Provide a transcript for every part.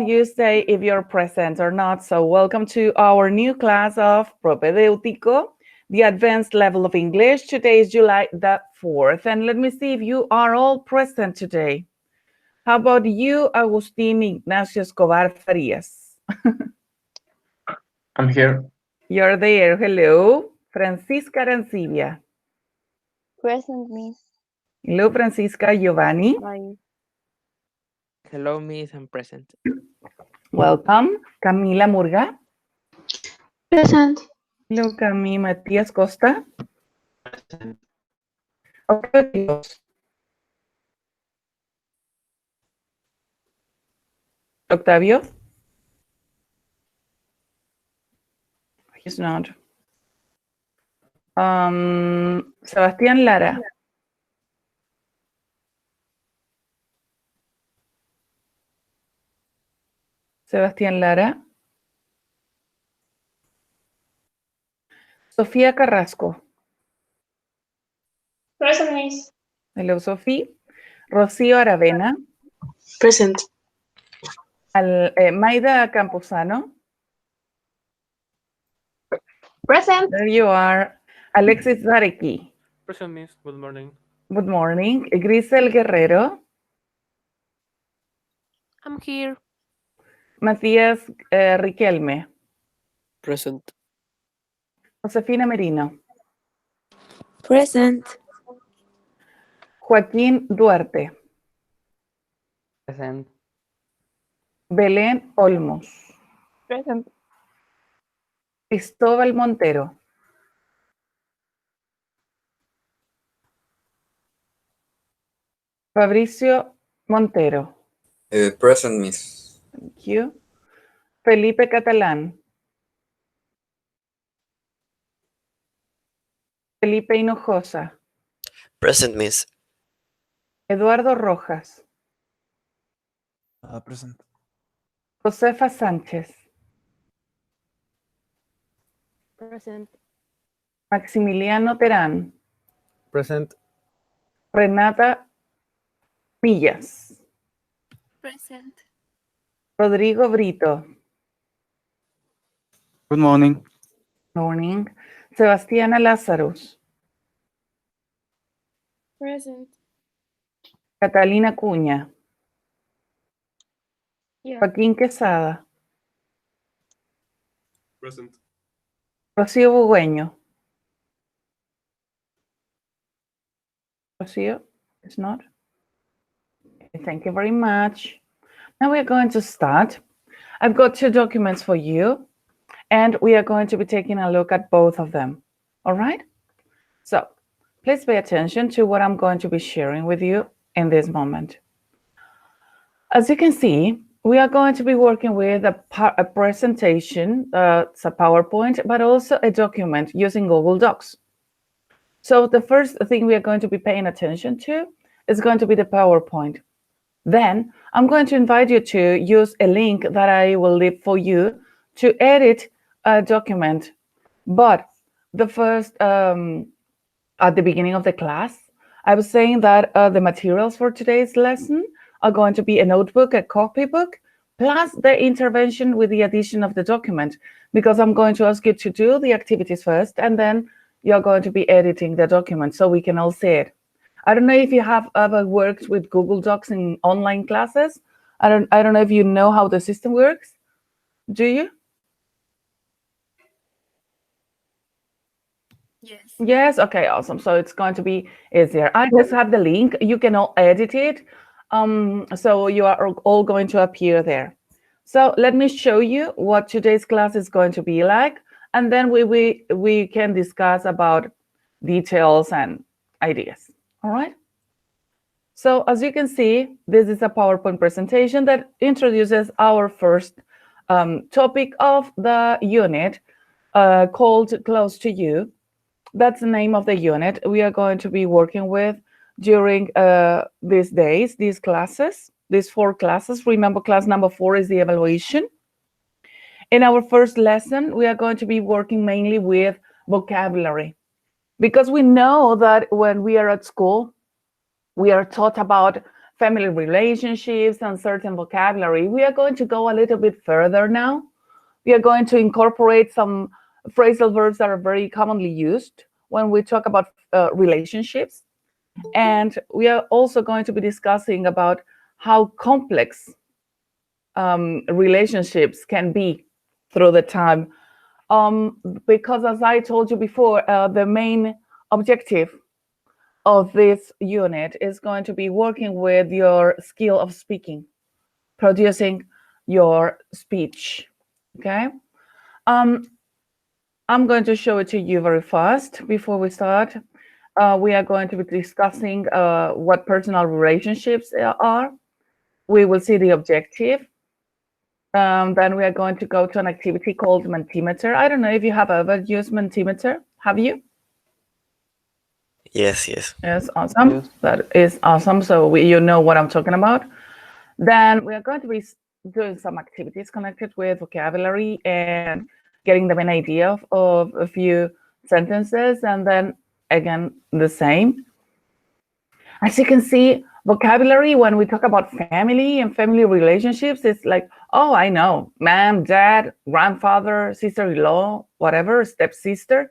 when you say if you're present or not. So welcome to our new class of Propedéutico, the advanced level of English. Today is July the 4th. And let me see if you are all present today. How about you, Agustín Ignacio Escobar Farias? I'm here. You're there. Hello. Francisca Arancibia. Present, Miss. Hello, Francisca Giovanni. Bye. Hello, Miss. I'm present. Welcome. Camila Murga. Present. Hello, Cami. Matías Costa. Octavio. Octavio. He's not. Sebastián Lara. Sebastián Lara. Sofía Carrasco. Present, Miss. Hello, Sofía. Rocío Aravena. Present. Maida Campuzano. Present. There you are. Alexis Zarecki. Present, Miss. Good morning. Good morning. Grisel Guerrero. I'm here. Matías Riquelme. Present. Josefina Merino. Present. Joaquín Duarte. Present. Belén Olmos. Present. Cristóbal Montero. Fabricio Montero. Present, Miss. Thank you. Felipe Catalán. Felipe Hinojosa. Present, Miss. Eduardo Rojas. Present. Josefa Sánchez. Present. Maximiliano Terán. Present. Renata Millas. Present. Rodrigo Brito. Good morning. Morning. Sebastiana Lazarus. Present. Catalina Cuña. Yeah. Joaquín Quesada. Present. Rocío Bugüeño. Rocío is not. Okay, thank you very much. Now we are going to start. I've got two documents for you, and we are going to be taking a look at both of them. All right? So please pay attention to what I'm going to be sharing with you in this moment. As you can see, we are going to be working with a presentation, it's a PowerPoint, but also a document using Google Docs. So the first thing we are going to be paying attention to is going to be the PowerPoint. Then I'm going to invite you to use a link that I will leave for you to edit a document. But the first, at the beginning of the class, I was saying that the materials for today's lesson are going to be a notebook, a copybook, plus the intervention with the addition of the document, because I'm going to ask you to do the activities first, and then you're going to be editing the document so we can all see it. I don't know if you have ever worked with Google Docs in online classes. I don't know if you know how the system works. Do you? Yes. Yes, okay, awesome. So it's going to be easier. I just have the link. You can all edit it. So you are all going to appear there. So let me show you what today's class is going to be like, and then we can discuss about details and ideas. All right? So as you can see, this is a PowerPoint presentation that introduces our first topic of the unit called Close to You. That's the name of the unit we are going to be working with during these days, these classes, these 4 classes. Remember, class number 4 is the evaluation. In our first lesson, we are going to be working mainly with vocabulary, because we know that when we are at school, we are taught about family relationships and certain vocabulary. We are going to go a little bit further now. We are going to incorporate some phrasal verbs that are very commonly used when we talk about relationships. And we are also going to be discussing about how complex relationships can be through the time. Because as I told you before, the main objective of this unit is going to be working with your skill of speaking, producing your speech. Okay. I'm going to show it to you very fast before we start. We are going to be discussing what personal relationships are. We will see the objective. Then we are going to go to an activity called Mentimeter. I don't know if you have ever used Mentimeter. Have you? Yes, yes. Yes, awesome. Yes. That is awesome. So you know what I'm talking about. Then we are going to be doing some activities connected with vocabulary and getting them an idea of a few sentences, and then again the same. As you can see, vocabulary, when we talk about family and family relationships, it's like, oh, I know, mom, dad, grandfather, sister-in-law, whatever, stepsister.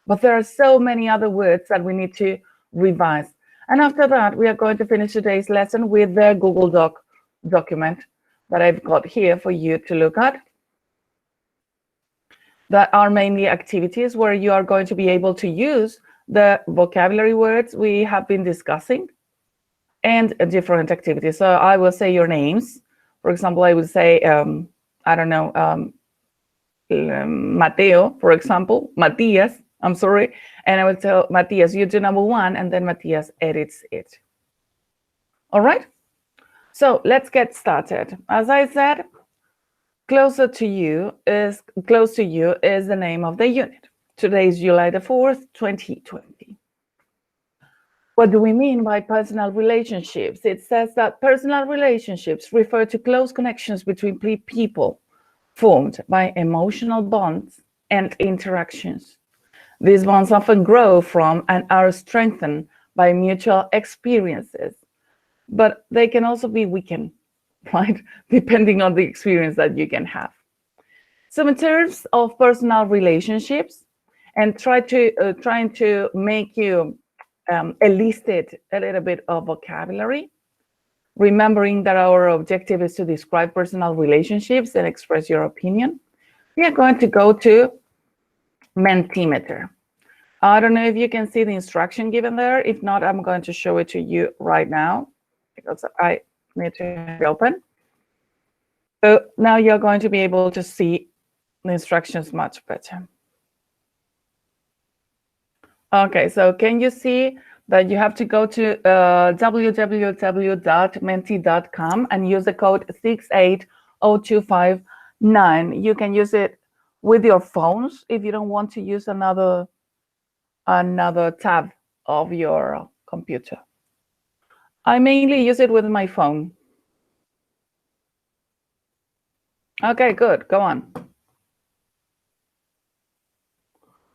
But there are so many other words that we need to revise. And after that, we are going to finish today's lesson with the Google Doc document that I've got here for you to look at. That are mainly activities where you are going to be able to use the vocabulary words we have been discussing and different activities. So I will say your names. For example, I would say, I don't know, Mateo, for example, Matias, I'm sorry. And I will tell Matias, you do number 1, and then Matias edits it. All right? So let's get started. As I said, close to you is the name of the unit. Today is July the 4th, 2020. What do we mean by personal relationships? It says that personal relationships refer to close connections between people formed by emotional bonds and interactions. These bonds often grow from and are strengthened by mutual experiences, but they can also be weakened, right? Depending on the experience that you can have. So in terms of personal relationships, and trying to make you elicit a little bit of vocabulary, remembering that our objective is to describe personal relationships and express your opinion, we are going to go to Mentimeter. I don't know if you can see the instruction given there. If not, I'm going to show it to you right now because I need to have it open. So now you're going to be able to see the instructions much better. Okay, so can you see that you have to go to www.menti.com and use the code 680259. You can use it with your phones if you don't want to use another tab of your computer. I mainly use it with my phone. Okay, good. Go on.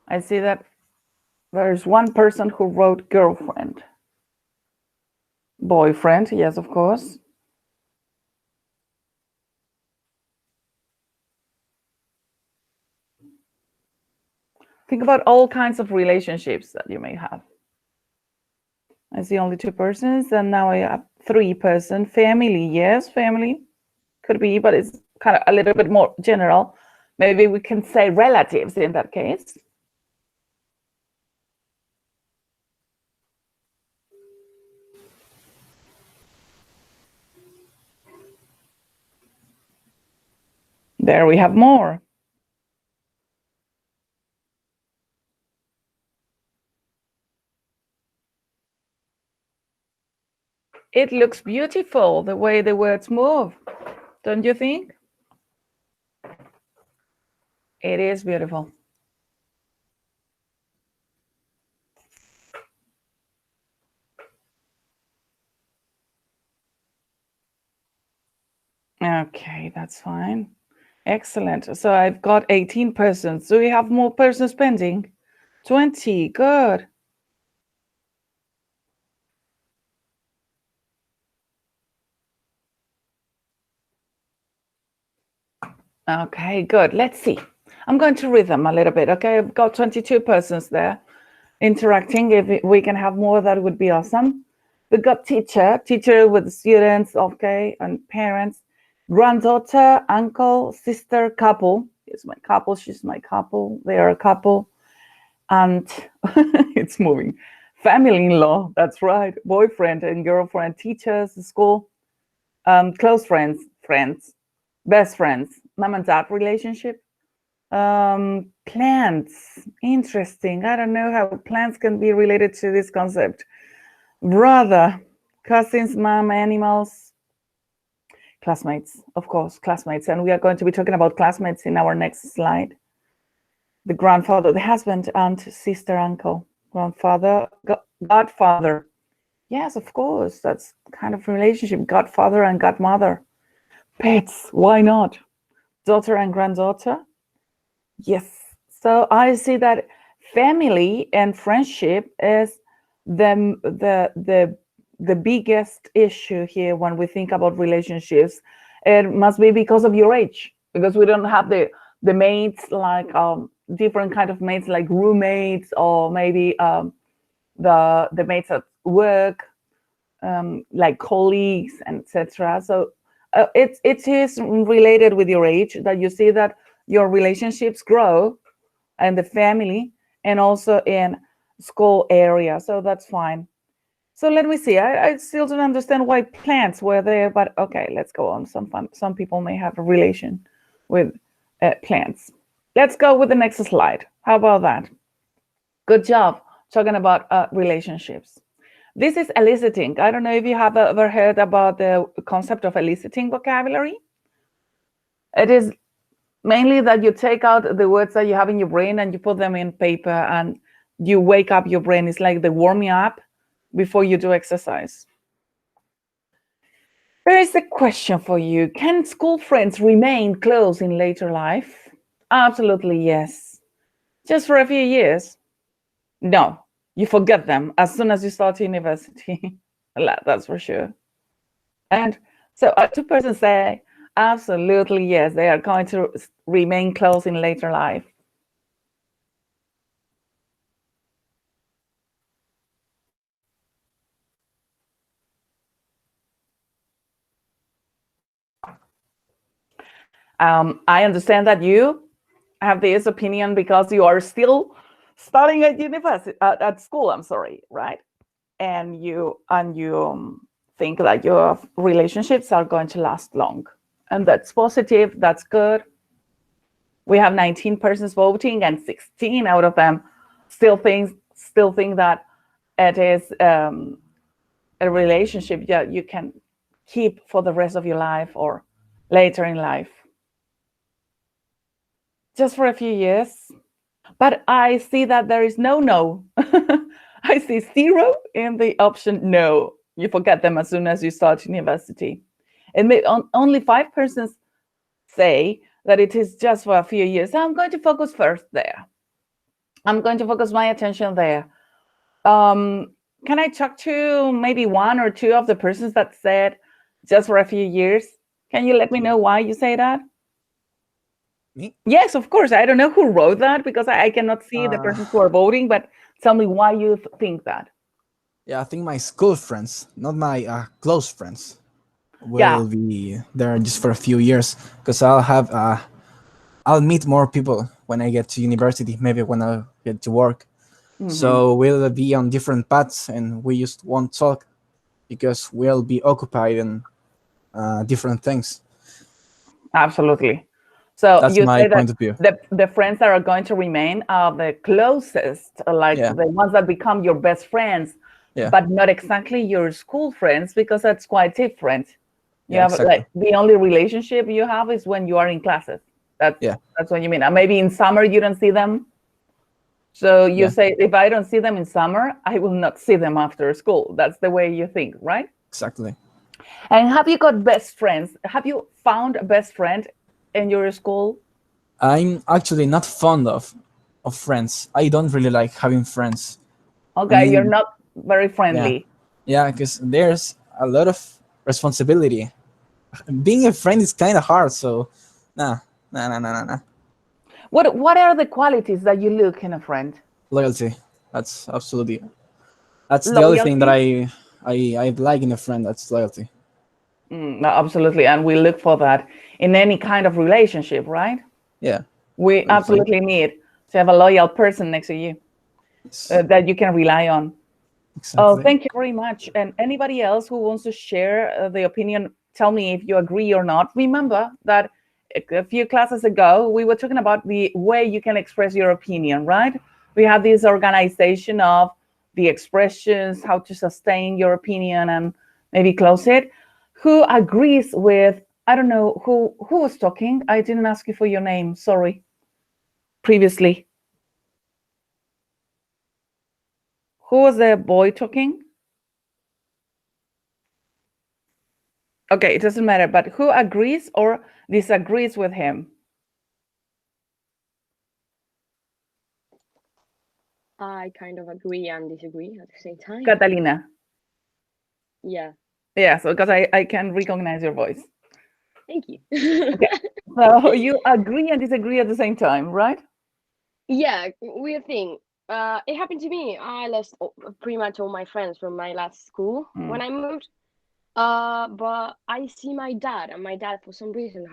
I see that there's one person who wrote girlfriend. Boyfriend, yes, of course. Think about all kinds of relationships that you may have. I see only 2 persons, and now I have 3 persons. Family, yes, family could be, but it's kind of a little bit more general. Maybe we can say relatives in that case. There we have more. It looks beautiful the way the words move, don't you think? It is beautiful. Okay, that's fine. Excellent. So I've got 18 persons. Do we have more persons pending? 20. Good. Okay, good. Let's see. I'm going to read them a little bit. Okay, I've got 22 persons there interacting. If we can have more, that would be awesome. We've got teacher with students, okay, and parents, granddaughter, uncle, sister, couple. Here's my couple, she's my couple, they are a couple. And it's moving. Family-in-law, that's right. Boyfriend and girlfriend, teachers, school, close friends, best friends, mom and dad relationship. Plants, interesting. I don't know how plants can be related to this concept. Brother, cousins, mom, animals, classmates, of course, classmates. And we are going to be talking about classmates in our next slide. The grandfather, the husband, aunt, sister, uncle, grandfather, godfather. Yes, of course, that's kind of relationship, godfather and godmother. Pets, why not? Daughter and granddaughter. Yes. So I see that family and friendship is the biggest issue here when we think about relationships. It must be because of your age, because we don't have the mates like different kind of mates like roommates or maybe the mates at work, like colleagues and etc. So it is related with your age that you see that your relationships grow and the family and also in school area. So that's fine. So let me see. I still don't understand why plants were there, but okay, let's go on. Some people may have a relation with plants. Let's go with the next slide. How about that? Good job talking about relationships. This is eliciting. I don't know if you have ever heard about the concept of eliciting vocabulary. It is mainly that you take out the words that you have in your brain and you put them in paper and you wake up your brain. It's like the warming up before you do exercise. There is a question for you. Can school friends remain close in later life? Absolutely yes. Just for a few years? No, you forget them as soon as you start university. That's for sure. And so 2% say, absolutely yes, they are going to remain close in later life. I understand that you have this opinion because you are still studying at university, at school, I'm sorry, right? And you think that your relationships are going to last long. And that's positive, that's good. We have 19 persons voting and 16 out of them still think that it is a relationship that you can keep for the rest of your life or later in life. Just for a few years. But I see that there is no. I see 0 in the option no. You forget them as soon as you start university. And only 5 persons say that it is just for a few years. I'm going to focus first there. I'm going to focus my attention there. Can I talk to maybe 1 or 2 of the persons that said just for a few years? Can you let me know why you say that? Me? Yes, of course. I don't know who wrote that because I cannot see the persons who are voting, but tell me why you think that. Yeah, I think my school friends, not my close friends, will be there just for a few years because I'll meet more people when I get to university, maybe when I get to work. So we'll be on different paths and we just won't talk because we'll be occupied in different things. Absolutely. So That's you my say point that of view. the friends that are going to remain are the closest, like the ones that become your best friends, but not exactly your school friends because that's quite different. You have exactly. like the only relationship you have is when you are in classes. That's what you mean. And maybe in summer you don't see them. So you say, if I don't see them in summer, I will not see them after school. That's the way you think, right? Exactly. And have you got best friends? Have you found a best friend in your school? I'm actually not fond of friends. I don't really like having friends. Okay, you're not very friendly. Yeah, because there's a lot of responsibility. Being a friend is kind of hard, so nah, Nah. What are the qualities that you look in a friend? Loyalty. That's absolutely. That's the other thing that I like in a friend. That's loyalty. No, absolutely, and we look for that in any kind of relationship, right? Yeah. We That's fine. absolutely need to have a loyal person next to you Yes, that you can rely on. exactly. Oh, thank you very much. And anybody else who wants to share the opinion, tell me if you agree or not. Remember that a few classes ago, we were talking about the way you can express your opinion, right? We had this organization of the expressions, how to sustain your opinion and maybe close it. Who agrees with, I don't know, who was talking? I didn't ask you for your name, sorry, previously. Who was the boy talking? Okay, it doesn't matter, but who agrees or disagrees with him? I kind of agree and disagree at the same time. Catalina. Yeah. Yeah, so because I can recognize your voice. Thank you. Okay. So you agree and disagree at the same time, right? Yeah, weird thing. It happened to me. I lost pretty much all my friends from my last school when I moved. But I see my dad, and my dad, for some reason,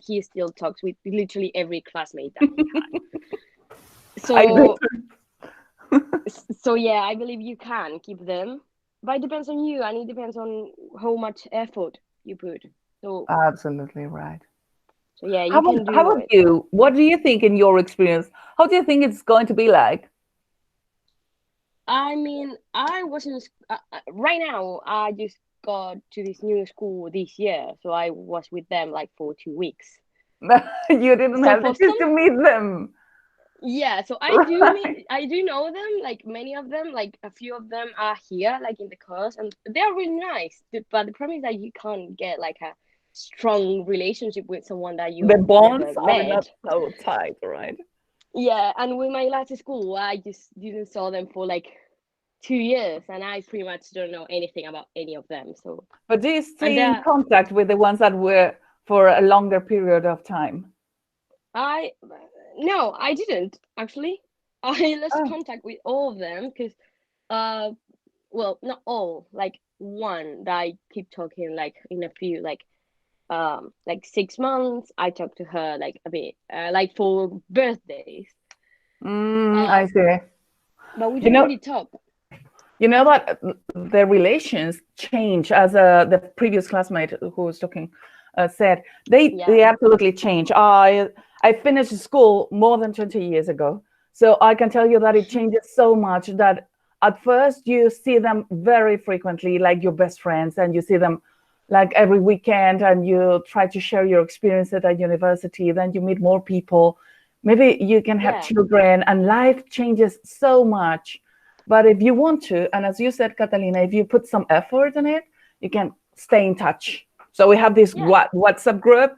he still talks with literally every classmate that he had. I do. So yeah, I believe you can keep them, but it depends on you, and it depends on how much effort you put. So Absolutely right. yeah, you How can do about it. you? What do you think in your experience? How do you think it's going to be like? I mean, I wasn't right now. I just got to this new school this year, so I was with them like for 2 weeks. You didn't So have the for chance to meet them. Yeah, so Right. I do know them, like many of them, like a few of them are here, like in the course, and they're really nice. But the problem is that you can't get like a strong relationship with someone that The you've bonds never are not met. so tight, right? Yeah, and with my last school, I just didn't saw them for like 2 years, and I pretty much don't know anything about any of them. So, But do you and stay in they're contact with the ones that were for a longer period of time? I no, I didn't actually. I lost Oh. contact with all of them because well, not all, like one that I keep talking like in a few like 6 months. I talk to her like a bit like for birthdays. I Uh see. but we You don't know, really talk. you know that the relations change, as the previous classmate who was talking said. They Yeah. absolutely change. I finished school more than 20 years ago, so I can tell you that it changes so much that at first you see them very frequently, like your best friends, and you see them like every weekend, and you try to share your experience at a university. Then you meet more people. Maybe you can have Yeah. children, and life changes so much. But if you want to, and as you said, Catalina, if you put some effort in it, you can stay in touch. So we have this Yeah. WhatsApp group.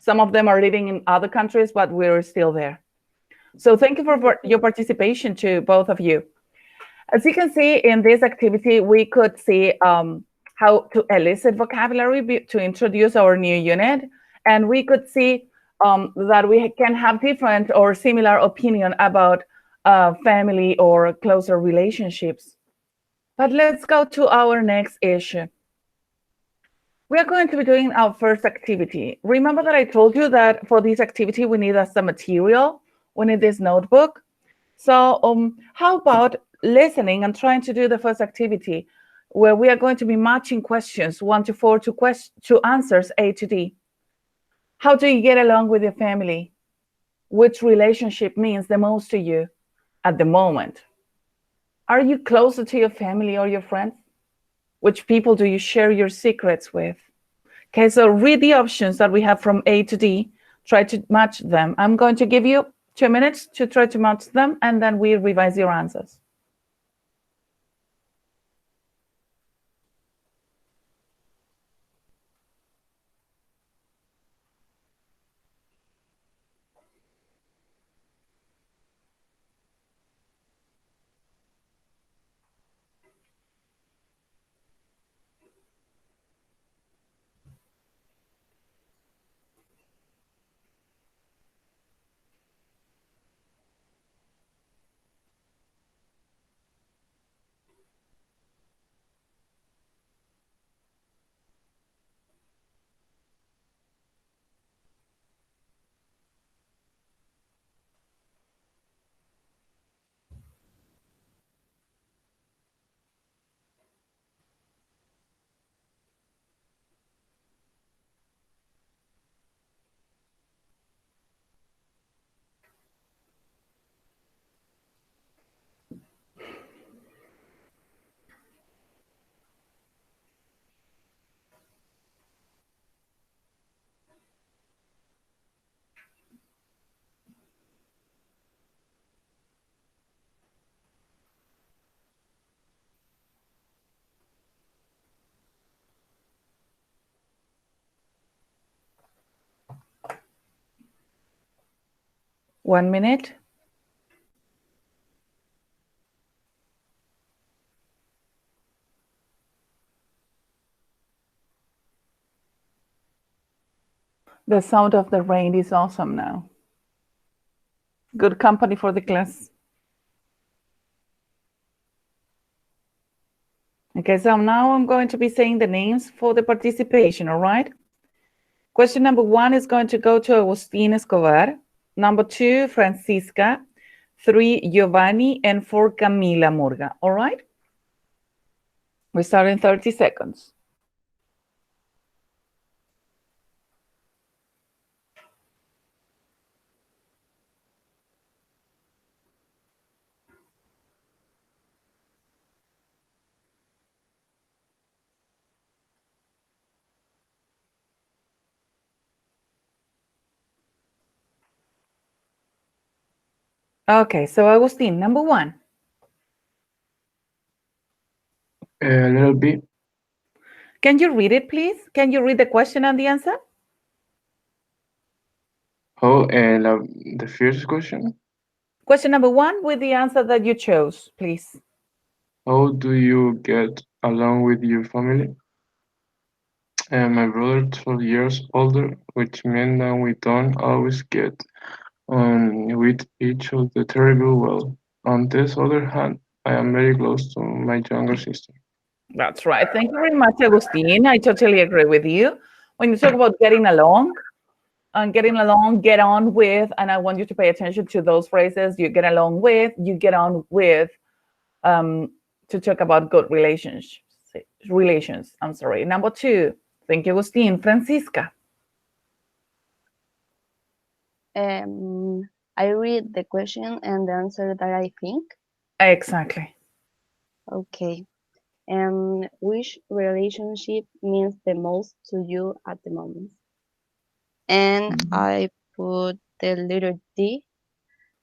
Some of them are living in other countries, but we're still there. So thank you for your participation to both of you. As you can see in this activity, we could see how to elicit vocabulary to introduce our new unit. And we could see that we can have different or similar opinion about family or closer relationships. But let's go to our next issue. We are going to be doing our first activity. Remember that I told you that for this activity, we need some material. We need this notebook. So how about listening and trying to do the first activity where we are going to be matching questions 1 to 4 to answers A to D. How do you get along with your family? Which relationship means the most to you at the moment? Are you closer to your family or your friends? Which people do you share your secrets with? Okay, so read the options that we have from A to D. Try to match them. I'm going to give you 2 minutes to try to match them, and then we revise your answers. 1 minute. The sound of the rain is awesome now. Good company for the class. Okay, so now I'm going to be saying the names for the participation, all right? Question number 1 is going to go to Agustín Escobar. Number 2, Francisca. 3, Giovanni. And 4, Camila Murga, all right? We start in 30 seconds. Okay, so Agustín, number 1. Little B. Can you read it, please? Can you read the question and the answer? Oh, the first question. Question number 1 with the answer that you chose, please. How do you get along with your family? My brother 12 years older, which means that we don't always get on with each other terribly well. On this other hand, I am very close to my younger sister. That's right. Thank you very much, Agustín. I totally agree with you. When you talk about getting along, get on with, and I want you to pay attention to those phrases. You get along with, you get on with, to talk about good relations. I'm sorry. Number 2. Thank you, Agustín. Francisca. I read the question and the answer that I think. Exactly. Okay. Which relationship means the most to you at the moment? And I put the letter D.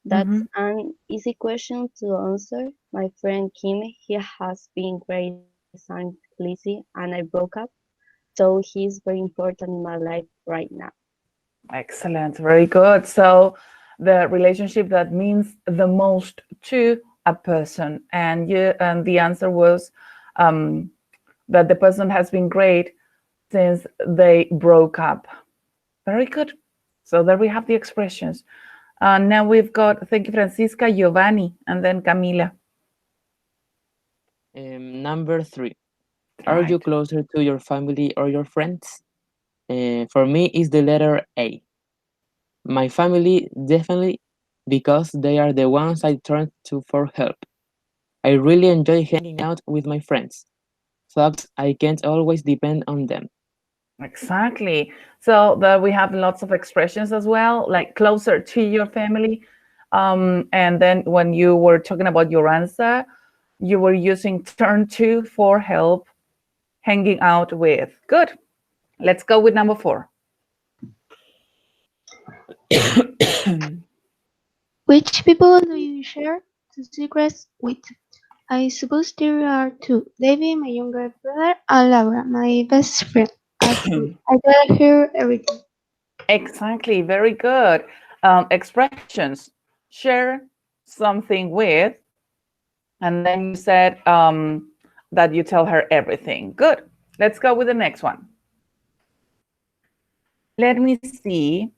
That's an easy question to answer. My friend Kim, he has been great and Lizzie, and I broke up. So he's very important in my life right now. Excellent. Very good. So the relationship that means the most to a person, and the answer was that the person has been great since they broke up. Very good. So there we have the expressions. Now we've got, thank you, Francisca, Giovanni, and then Camila. Number 3. Are you closer to your family or your friends? For me, it's the letter A. My family, definitely, because they are the ones I turn to for help. I really enjoy hanging out with my friends, but I can't always depend on them. Exactly. So there we have lots of expressions as well, like closer to your family. And then when you were talking about your answer, you were using turn to for help, hanging out with. Good. Let's go with number 4. Which people do you share the secrets with? I suppose there are 2. David, my younger brother, and Laura, my best friend. I tell her everything. Exactly. Very good. Expressions. Share something with, and then you said that you tell her everything. Good. Let's go with the next one. Let me see.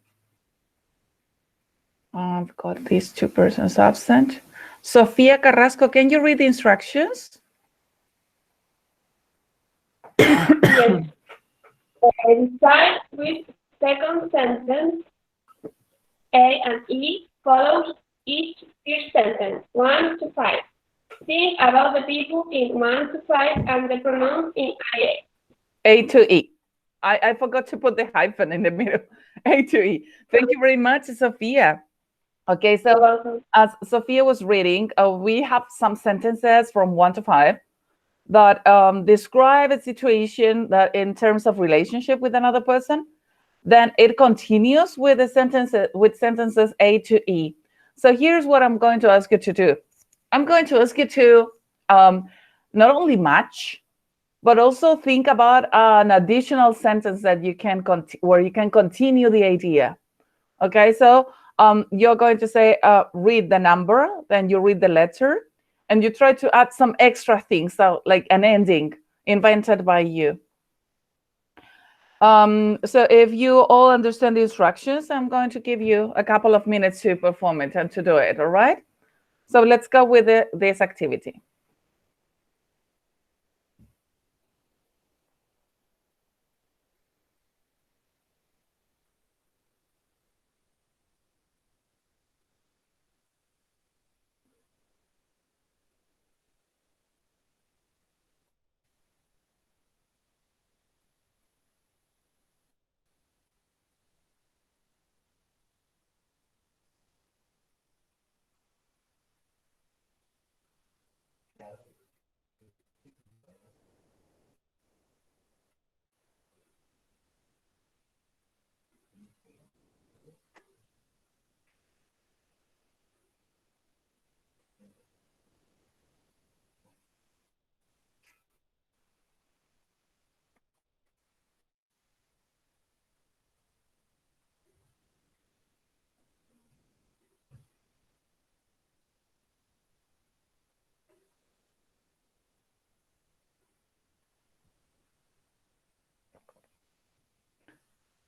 I've got these 2 persons absent. Sofia Carrasco, can you read the instructions? Yes. Start with second sentence. A and E follows each first sentence, 1 to 5. Think about the people in 1 to 5 and the pronouns in IA. A to E. I forgot to put the hyphen in the middle. A to E. Thank you very much, Sophia. Okay, so as Sophia was reading, we have some sentences from 1 to 5 that describe a situation that in terms of relationship with another person. Then it continues with the sentences A to E. So here's what I'm going to ask you to do. I'm going to ask you to not only match, but also think about an additional sentence that you can where you can continue the idea. Okay, so You're going to say, read the number, then you read the letter, and you try to add some extra things, so like an ending invented by you. So if you all understand the instructions, I'm going to give you a couple of minutes to perform it and to do it, all right? So let's go with this activity.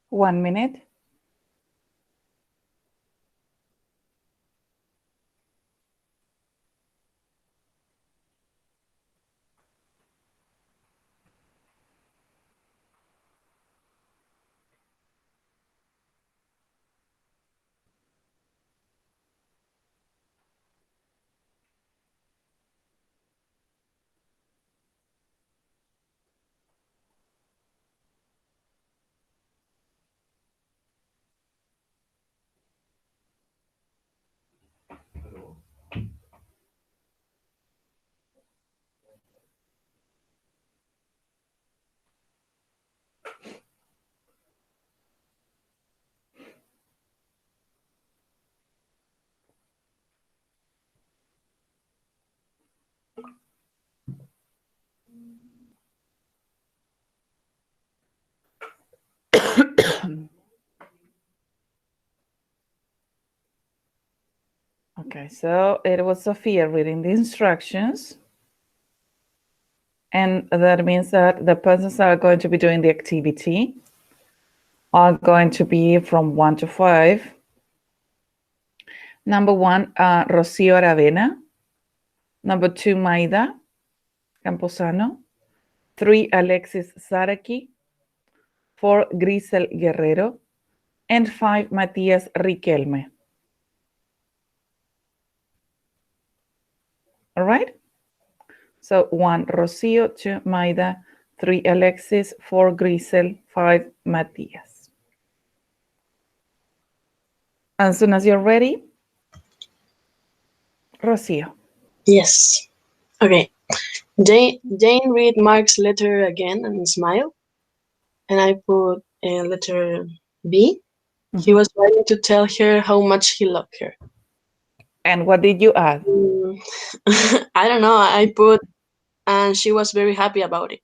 One minute. Okay, so it was Sophia reading the instructions. And that means that the persons that are going to be doing the activity are going to be from 1 to 5. Number 1, Rocío Aravena. Number 2, Maida Camposano. 3, Alexis Zaraki. 4, Grisel Guerrero. And 5, Matías Riquelme. All right? So 1, Rocío. 2, Maida. 3, Alexis. 4, Grisel. 5, Matías. As soon as you're ready, Rocío. Yes. Okay. Jane read Mark's letter again and smiled. And I put letter B. He was writing to tell her how much he loved her. And what did you add? I don't know. I put, and she was very happy about it.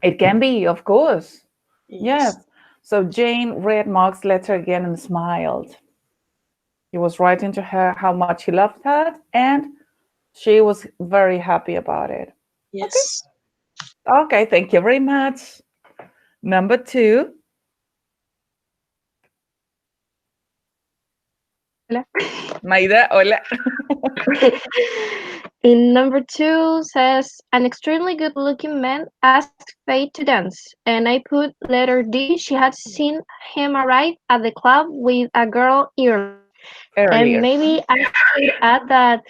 It can be, of course. Yes. So Jane read Mark's letter again and smiled. He was writing to her how much he loved her, and she was very happy about it. Yes. Okay, thank you very much. Number 2. Hola. Maida, hola. In number 2 says, an extremely good-looking man asked Faye to dance, and I put letter D. She had seen him arrive at the club with a girl earlier. And maybe I should add that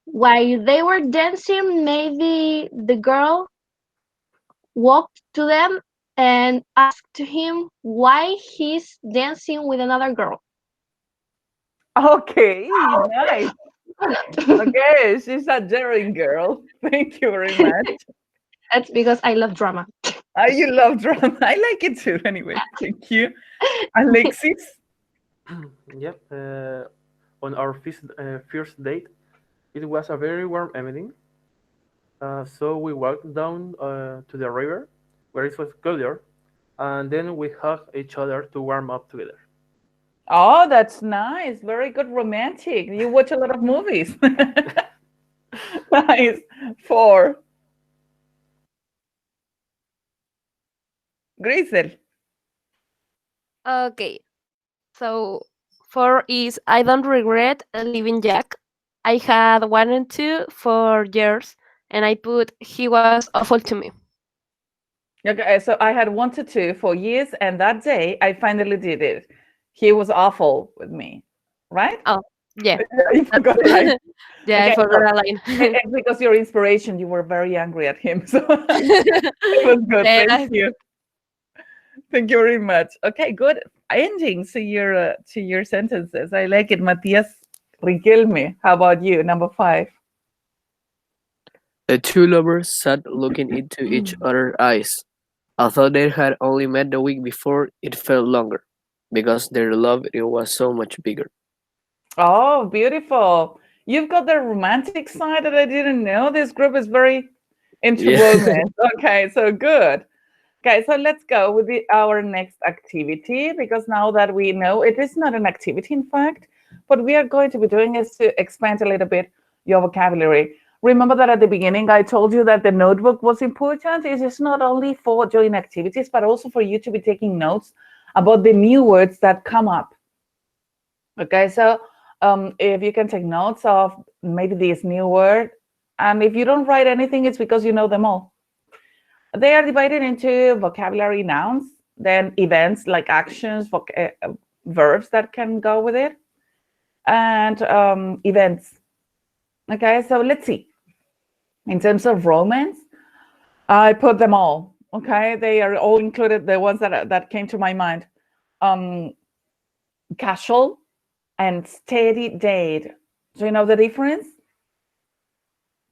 while they were dancing, maybe the girl walked to them and asked him why he's dancing with another girl. Okay, nice. Okay, she's a daring girl. Thank you very much. That's because I love drama. You love drama. I like it too, anyway. Thank you. Alexis? Yep. On our first date, it was a very warm evening. So we walked down to the river, where it was cooler, and then we hugged each other to warm up together. Oh, that's nice. Very good romantic. You watch a lot of movies. Nice. 4. Grisel. Okay, so 4 is I don't regret leaving Jack. I had wanted to for years, and I put he was awful to me. Okay, so I had wanted to for years, and that day I finally did it. He was awful with me, right? Oh, yeah. You forgot the line. Yeah, I Okay, forgot so a line. it's because your inspiration, you were very angry at him. So it was good. Yeah, Thank you. Thank you very much. Okay, good endings to your sentences. I like it. Matias Riquelme. How about you? Number 5. The two lovers sat looking into each other's eyes. Although they had only met the week before, it felt longer, because their love it was so much bigger. Oh, beautiful. You've got the romantic side that I didn't know. This group is very into Yeah. romance. Okay, so good. Okay, so let's go with our next activity, because now that we know it is not an activity, in fact, what we are going to be doing is to expand a little bit your vocabulary. Remember that at the beginning I told you that the notebook was important. It is not only for doing activities, but also for you to be taking notes about the new words that come up. Okay, so if you can take notes of maybe this new word, and if you don't write anything, it's because you know them all. They are divided into vocabulary nouns, then events like actions, verbs that can go with it, and events. Okay, so let's see. In terms of romance, I put them all. Okay, they are all included. The ones that came to my mind: casual and steady date. Do you know the difference?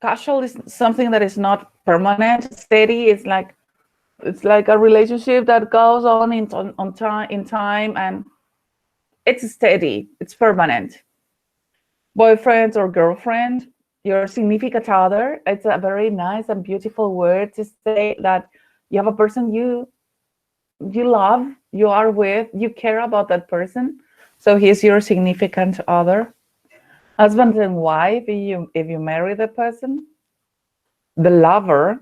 Casual is something that is not permanent. Steady is like it's like a relationship that goes on in time, and it's steady. It's permanent. Boyfriend or girlfriend, your significant other. It's a very nice and beautiful word to say that you have a person you love, you are with, you care about that person. So he's your significant other. Husband and wife, if you marry the person. The lover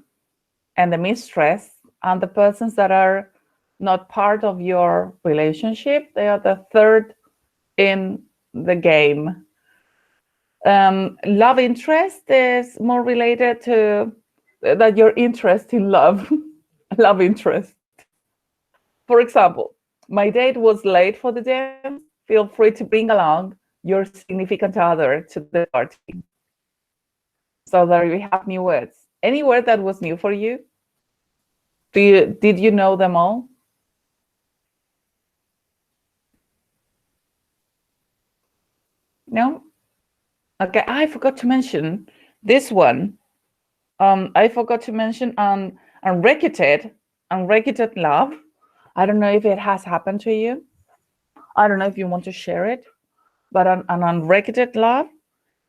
and the mistress, and the persons that are not part of your relationship, they are the third in the game. Love interest is more related to that your interest in love. Love interest. For example, my date was late for the dance. Feel free to bring along your significant other to the party. So there we have new words. Any word that was new for you? Did you know them all? No? Okay, I forgot to mention this one. I forgot to mention unrequited love. I don't know if it has happened to you. I don't know if you want to share it, but an unrequited love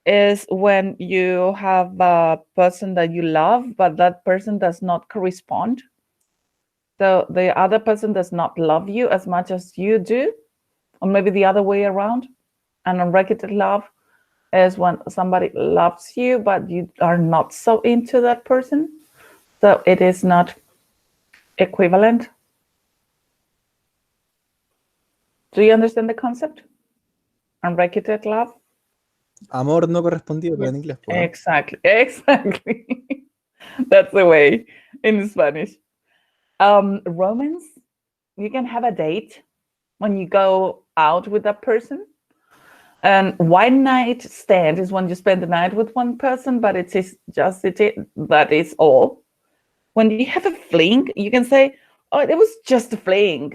is when you have a person that you love, but that person does not correspond. So the other person does not love you as much as you do, or maybe the other way around. An unrequited love is when somebody loves you, but you are not so into that person. So it is not equivalent. Do you understand the concept? Unrequited love? Amor no correspondido, pero en Yes. inglés, pues, ¿no? Exactly. That's the way in Spanish. Romance, you can have a date when you go out with that person. And one night stand is when you spend the night with one person, but it is just that is all. When you have a fling, you can say, "Oh, it was just a fling."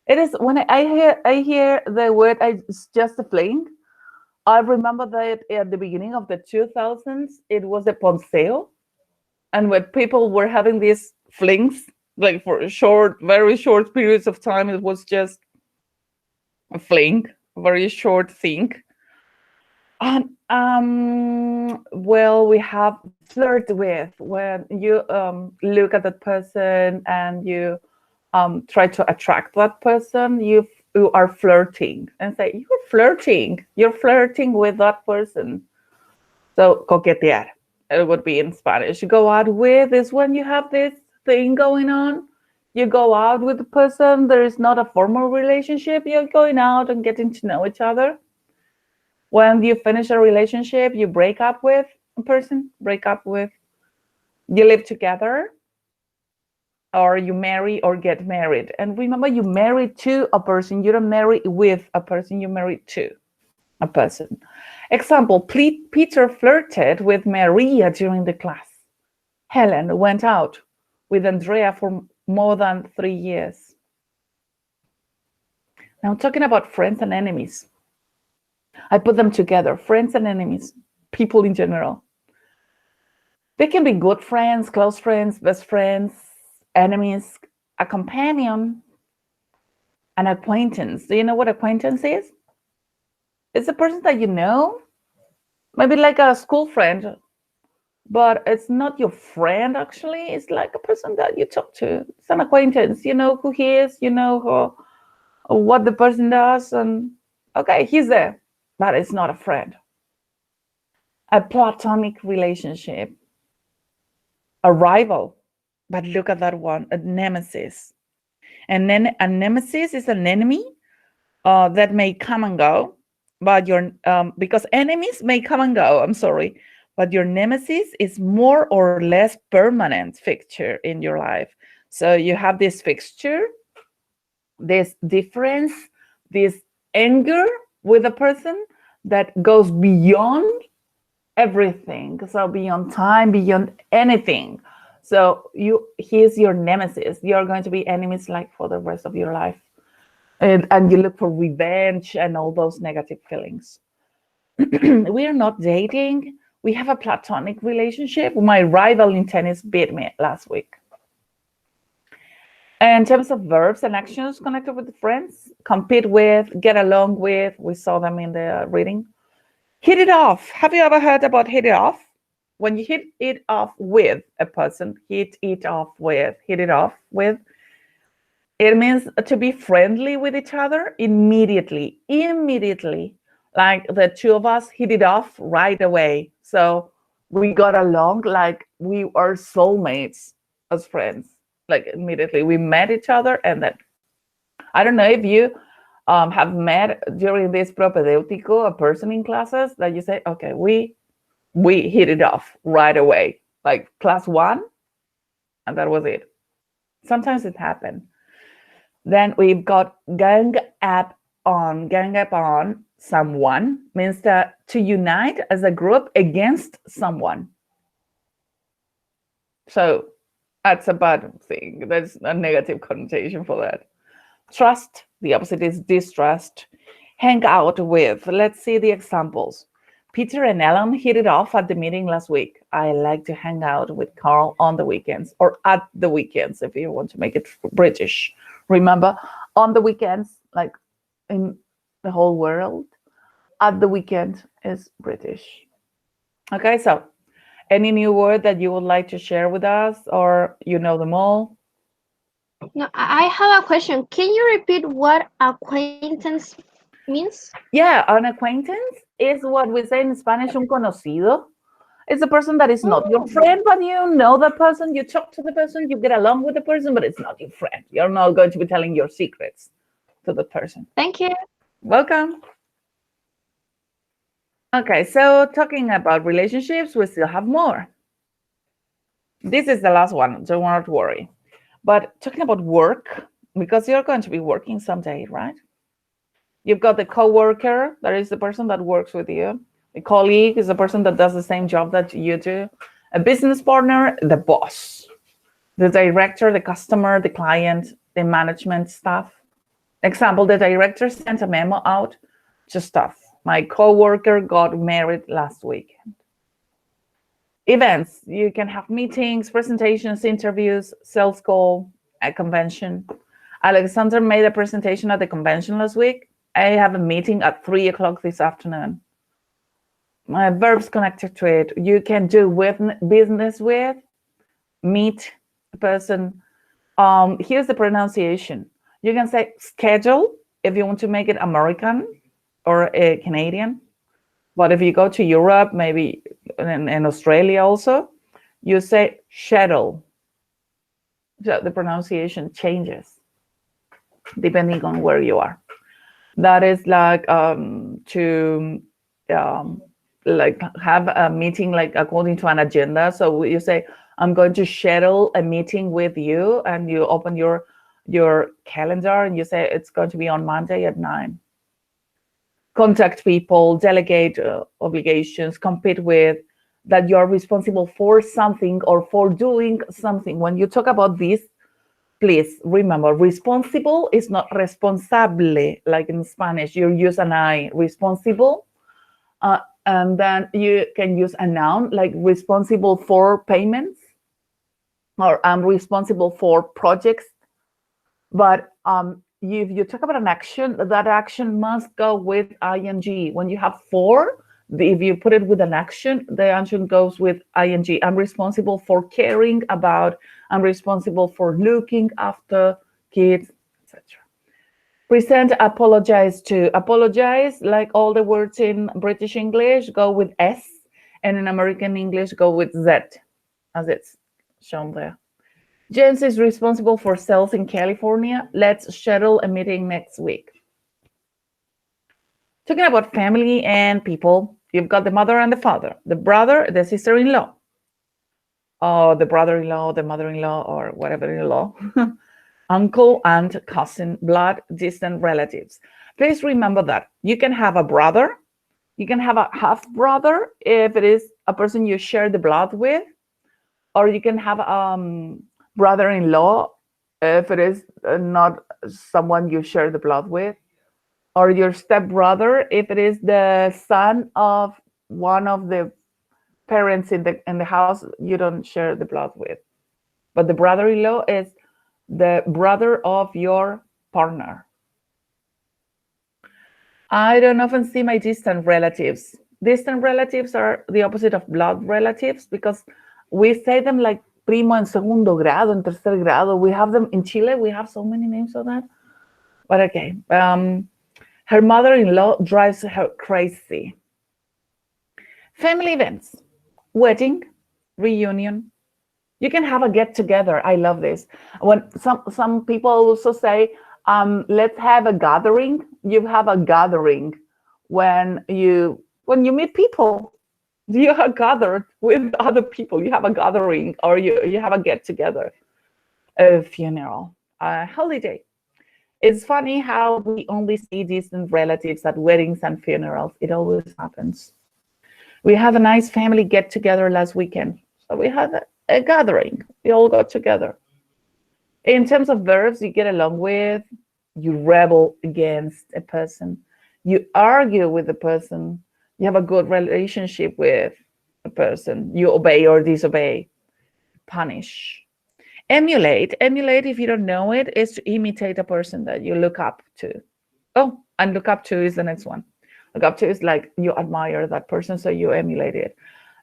It is when I hear the word "it's just a fling." I remember that at the beginning of the 2000s, it was a ponceo, and when people were having these flings, like for very short periods of time, it was just a fling, a very short thing. And well, we have flirt with when you look at that person and you try to attract that person. you are flirting and say, you're flirting with that person. So coquetear, it would be in Spanish. You go out with is when you have this thing going on. You go out with the person, there is not a formal relationship, you're going out and getting to know each other. When you finish a relationship, you break up with a person, you live together, or you marry or get married. And remember, you marry to a person, you don't marry with a person, you marry to a person. Example, Peter flirted with Maria during the class. Helen went out with Andrea for more than 3 years. Now, talking about friends and enemies. I put them together, friends and enemies, people in general. They can be good friends, close friends, best friends, enemies, a companion, an acquaintance. Do you know what acquaintance is? It's a person that you know, maybe like a school friend, but it's not your friend actually. It's like a person that you talk to. It's an acquaintance. You know who he is, you know what the person does, and okay, he's there, but it's not a friend. A platonic relationship, a rival, but look at that one, a nemesis. And then a nemesis is an enemy that may come and go, but because enemies may come and go, I'm sorry, but your nemesis is more or less permanent fixture in your life. So you have this fixture, this difference, this anger with a person that goes beyond everything, so beyond time, beyond anything. So he's your nemesis. You're going to be enemies like for the rest of your life. And you look for revenge and all those negative feelings. We are not dating. We have a platonic relationship. My rival in tennis beat me last week. In terms of verbs and actions connected with friends, compete with, get along with, we saw them in the reading. Hit it off. Have you ever heard about hit it off? When you hit it off with a person, hit it off with, it means to be friendly with each other immediately. Like the two of us hit it off right away. So we got along like we are soulmates as friends. Like immediately we met each other, and then I don't know if you have met during this Propedéutico a person in classes that you say, okay, we hit it off right away, like class 1, and that was it. Sometimes it happened. Then we've got gang up on. Gang up on someone means to unite as a group against someone. So that's a bad thing. There's a negative connotation for that. Trust, the opposite is distrust. Hang out with. Let's see the examples. Peter and Ellen hit it off at the meeting last week. I like to hang out with Carl on the weekends, or at the weekends if you want to make it British. Remember, on the weekends, like in the whole world, at the weekend is British. Okay, so any new word that you would like to share with us, or you know them all? No, I have a question. Can you repeat what acquaintance means? Yeah, an acquaintance is what we say in Spanish, un conocido. It's a person that is not your friend, but you know the person, you talk to the person, you get along with the person, but it's not your friend. You're not going to be telling your secrets to the person. Thank you. Welcome. Okay, so talking about relationships, we still have more. This is the last one, don't want to worry. But talking about work, because you're going to be working someday, right? You've got the coworker, that is the person that works with you. The colleague is the person that does the same job that you do. A business partner, the boss. The director, the customer, the client, the management staff. Example, the director sent a memo out to staff. My coworker got married last weekend. Events, you can have meetings, presentations, interviews, sales call, a convention. Alexander made a presentation at the convention last week. I have a meeting at 3 o'clock this afternoon. My verbs connected to it. You can do with business with, meet a person. Here's the pronunciation. You can say schedule if you want to make it American or Canadian. But if you go to Europe, maybe in Australia also, you say shuttle. So the pronunciation changes depending on where you are. That is like to like have a meeting like according to an agenda. So you say, I'm going to schedule a meeting with you, and you open your calendar and you say it's going to be on Monday at 9. Contact people, delegate obligations, compete with, that you're responsible for something or for doing something. When you talk about this, please remember, responsible is not responsable, like in Spanish, you use an I, responsible. And then you can use a noun, like responsible for payments, or I'm responsible for projects. But if you talk about an action, that action must go with ing. When you have for, if you put it with an action, the action goes with ing. I'm responsible for caring about, I'm responsible for looking after kids, etc. Present, apologize to. Apologize, like all the words in British English, go with S, and in American English, go with Z, as it's shown there. James is responsible for sales in California. Let's schedule a meeting next week. Talking about family and people, you've got the mother and the father, the brother, the sister-in-law, or the brother-in-law, the mother-in-law, or whatever-in-law, uncle, aunt, cousin, blood, distant relatives. Please remember that you can have a brother, you can have a half-brother if it is a person you share the blood with, or you can have brother-in-law if it is not someone you share the blood with, or your stepbrother if it is the son of one of the parents in the house you don't share the blood with. But the brother-in-law is the brother of your partner. I don't often see my distant relatives. Distant relatives are the opposite of blood relatives because we say them like primo en segundo grado, en tercer grado. We have them in Chile. We have so many names of that. But okay. Her mother-in-law drives her crazy. Family events, wedding, reunion. You can have a get-together. I love this. When some people also say, let's have a gathering. You have a gathering when you meet people. You are gathered with other people. You have a gathering, or you have a get-together, a funeral, a holiday. It's funny how we only see distant relatives at weddings and funerals. It always happens. We had a nice family get-together last weekend. So we had a gathering. We all got together. In terms of verbs, you get along with, you rebel against a person, you argue with a person, you have a good relationship with a person, you obey or disobey, punish. Emulate, if you don't know it, is to imitate a person that you look up to. Oh, and look up to is the next one. Look up to is like you admire that person, so you emulate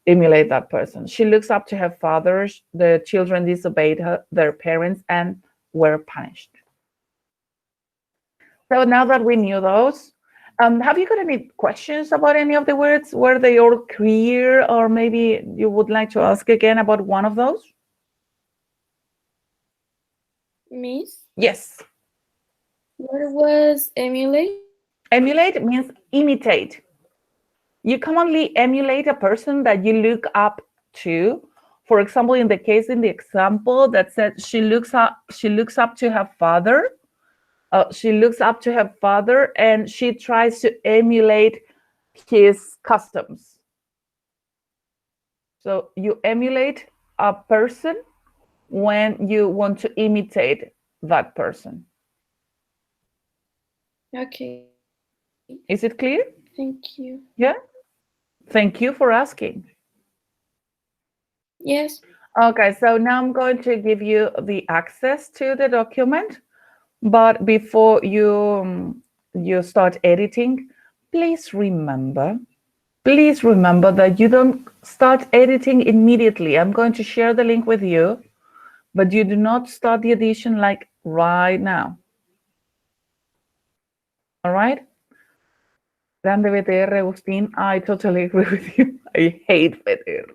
that person. She looks up to her fathers. The children disobeyed their parents and were punished. So now that we knew those, have you got any questions about any of the words? Were they all clear, or maybe you would like to ask again about one of those? Miss? Yes. What was emulate? Emulate means imitate. You commonly emulate a person that you look up to. For example, in the example that said she looks up to her father. She looks up to her father and she tries to emulate his customs. So you emulate a person when you want to imitate that person. Okay. Is it clear? Thank you. Yeah? Thank you for asking. Yes. Okay, so now I'm going to give you the access to the document. But before you start editing, please remember that you don't start editing immediately. I'm going to share the link with you, but you do not start the edition like right now. All right? Grande BTR, Agustin. I totally agree with you. I hate BTR.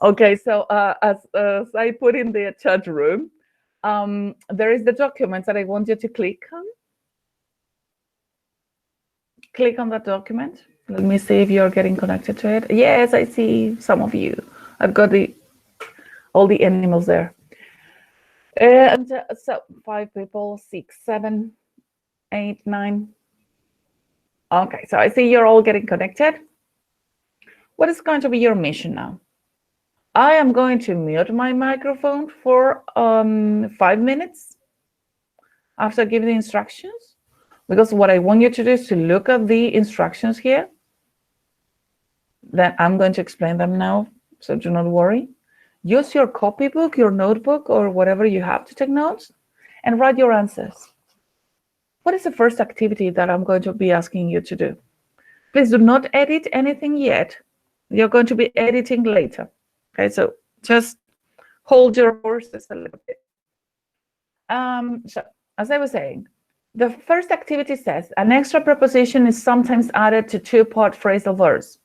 Okay, so as I put in the chat room, there is the document that I want you to click on. Click on that document. Let me see if you're getting connected to it. Yes, I see some of you. I've got all the animals there. And so 5 people, 6, 7, 8, 9. Okay, so I see you're all getting connected. What is going to be your mission now? I am going to mute my microphone for 5 minutes after giving the instructions, because what I want you to do is to look at the instructions here. Then I'm going to explain them now, so do not worry. Use your copybook, your notebook, or whatever you have to take notes, and write your answers. What is the first activity that I'm going to be asking you to do? Please do not edit anything yet. You're going to be editing later. Okay, so just hold your horses a little bit. So, as I was saying, the first activity says an extra preposition is sometimes added to 2-part phrasal verbs.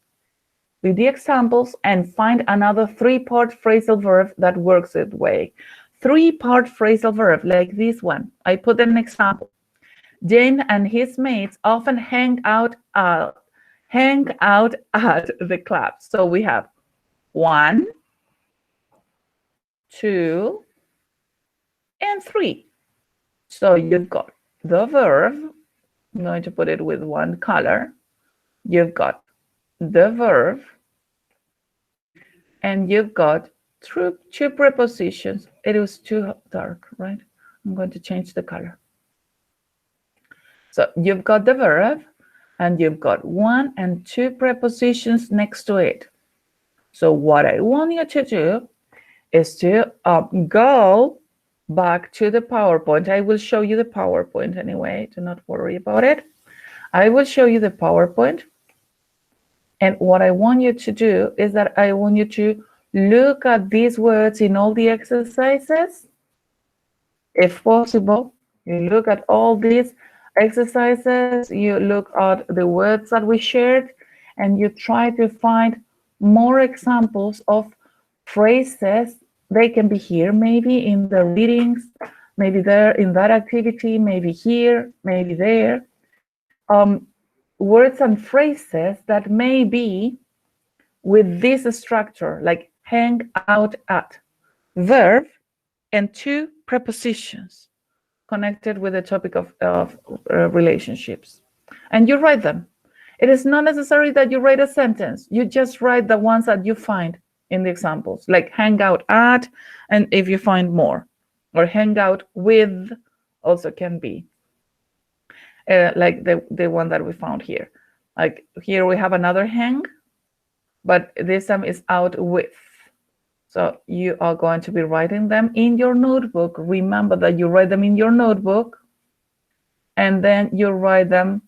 Read the examples and find another 3-part phrasal verb that works that way. 3-part phrasal verb like this one. I put an example. Jane and his mates often hang out at the club. So we have 1, 2, and 3. So you've got the verb. I'm going to put it with one color. You've got the verb, and you've got two prepositions. It was too dark, right? I'm going to change the color. So you've got the verb, and you've got 1 and 2 prepositions next to it. So what I want you to do is to go back to the PowerPoint. I will show you the PowerPoint anyway. Do not worry about it. I will show you the PowerPoint. And what I want you to do is that I want you to look at these words in all the exercises. If possible, you look at all these exercises, you look at the words that we shared, and you try to find more examples of phrases. They can be here, maybe in the readings, maybe there in that activity, maybe here, maybe there. Words and phrases that may be with this structure, like hang out at, verb, and 2 prepositions connected with the topic of relationships. And you write them. It is not necessary that you write a sentence. You just write the ones that you find in the examples, like hang out at, and if you find more, or hang out with also can be. Like the one that we found here. Like here we have another hang, but this time is out with. So you are going to be writing them in your notebook. Remember that you write them in your notebook, and then you write them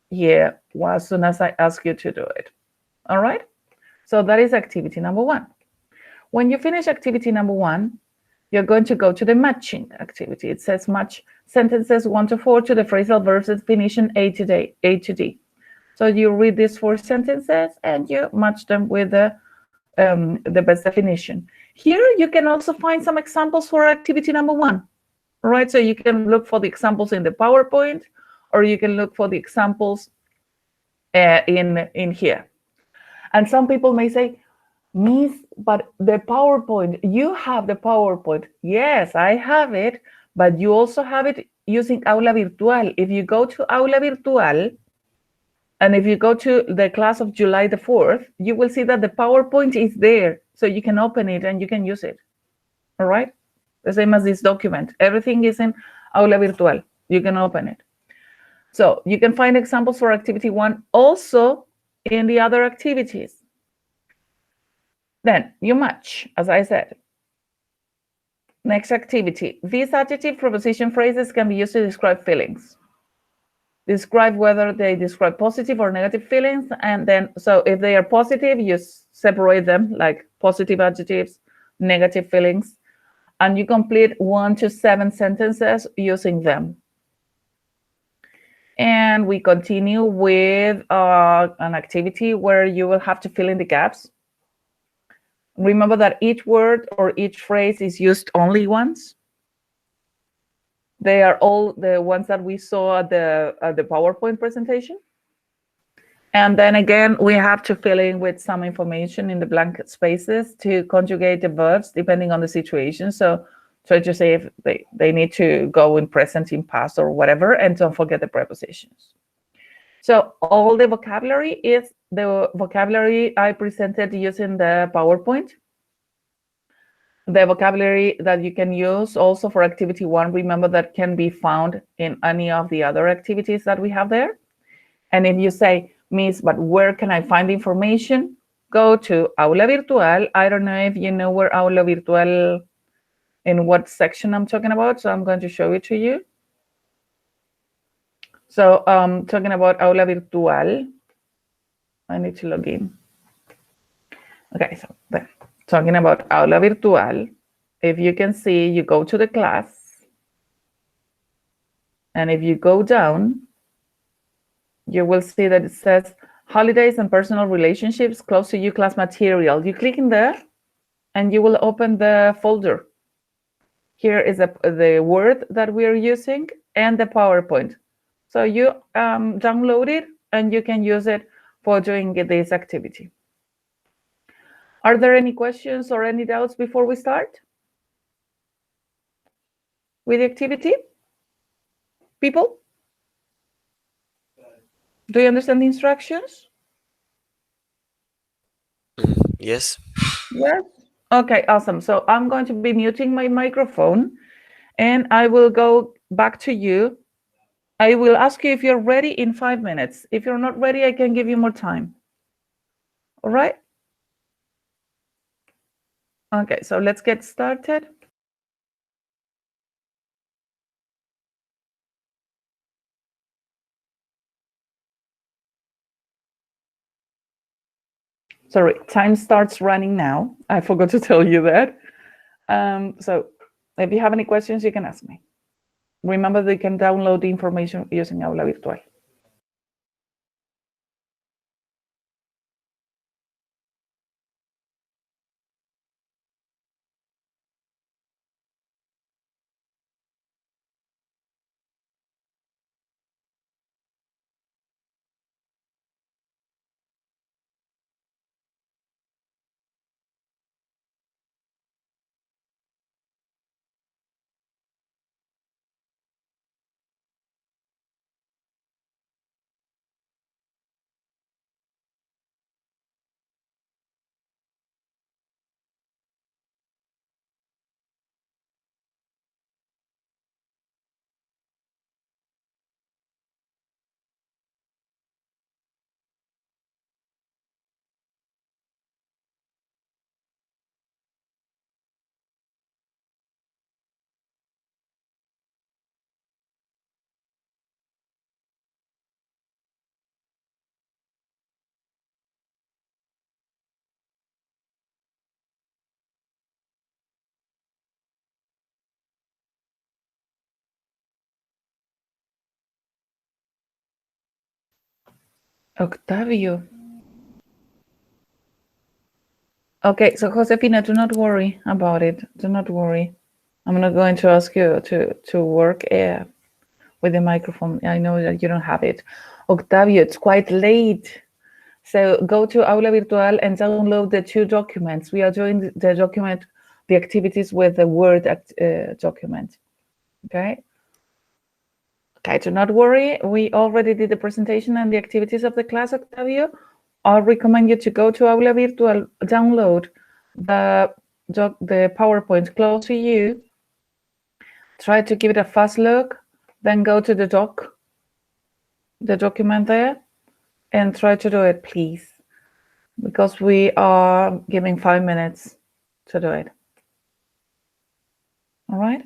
here as soon as I ask you to do it. All right? So that is activity number 1. When you finish activity number 1, you're going to go to the matching activity. It says match sentences 1 to 4 to the phrasal verbs definition A to D. So you read these 4 sentences and you match them with the best definition. Here you can also find some examples for activity number 1. Right? So you can look for the examples in the PowerPoint, or you can look for the examples in here. And some people may say, Miss, but the PowerPoint, you have the PowerPoint. Yes, I have it, but you also have it using Aula Virtual. If you go to Aula Virtual, and if you go to the class of July the 4th, you will see that the PowerPoint is there. So you can open it and you can use it. All right? The same as this document. Everything is in Aula Virtual. You can open it. So you can find examples for activity 1 also in the other activities. Then you match, as I said. Next activity. These adjective preposition phrases can be used to describe feelings. Describe whether they describe positive or negative feelings. And then, so if they are positive, you separate them like positive adjectives, negative feelings. And you complete 1 to 7 sentences using them. And we continue with an activity where you will have to fill in the gaps. Remember that each word or each phrase is used only once. They are all the ones that we saw at the PowerPoint presentation. And then again, we have to fill in with some information in the blank spaces to conjugate the verbs depending on the situation. So try to say if they need to go in present, in past, or whatever, and don't forget the prepositions. So all the vocabulary is the vocabulary I presented using the PowerPoint. The vocabulary that you can use also for activity 1, remember that can be found in any of the other activities that we have there. And if you say, Miss, but where can I find information? Go to Aula Virtual. I don't know if you know where Aula Virtual, in what section I'm talking about, so I'm going to show it to you. So talking about Aula Virtual, I need to log in. Okay, so then talking about Aula Virtual, if you can see, you go to the class, and if you go down, you will see that it says holidays and personal relationships close to you class material. You click in there and you will open the folder. Here is the Word that we're using and the PowerPoint. So you download it and you can use it for doing this activity. Are there any questions or any doubts before we start with the activity? People? Do you understand the instructions? Yes. Yes. Okay, awesome. So I'm going to be muting my microphone and I will go back to you. I will ask you if you're ready in 5 minutes. If you're not ready, I can give you more time. All right? Okay, so let's get started. Sorry, time starts running now. I forgot to tell you that. So if you have any questions, you can ask me. Remember, they can download the information using Aula Virtual. Octavio. Okay, so Josefina, do not worry about it. Do not worry. I'm not going to ask you to work with the microphone. I know that you don't have it. Octavio, it's quite late. So go to Aula Virtual and download the 2 documents. We are doing the document, the activities with the Word document. Okay? Okay, do not worry. We already did the presentation and the activities of the class, Octavio. I recommend you to go to Aula Virtual, download the PowerPoint close to you, try to give it a fast look, then go to the document there, and try to do it, please, because we are giving 5 minutes to do it. All right?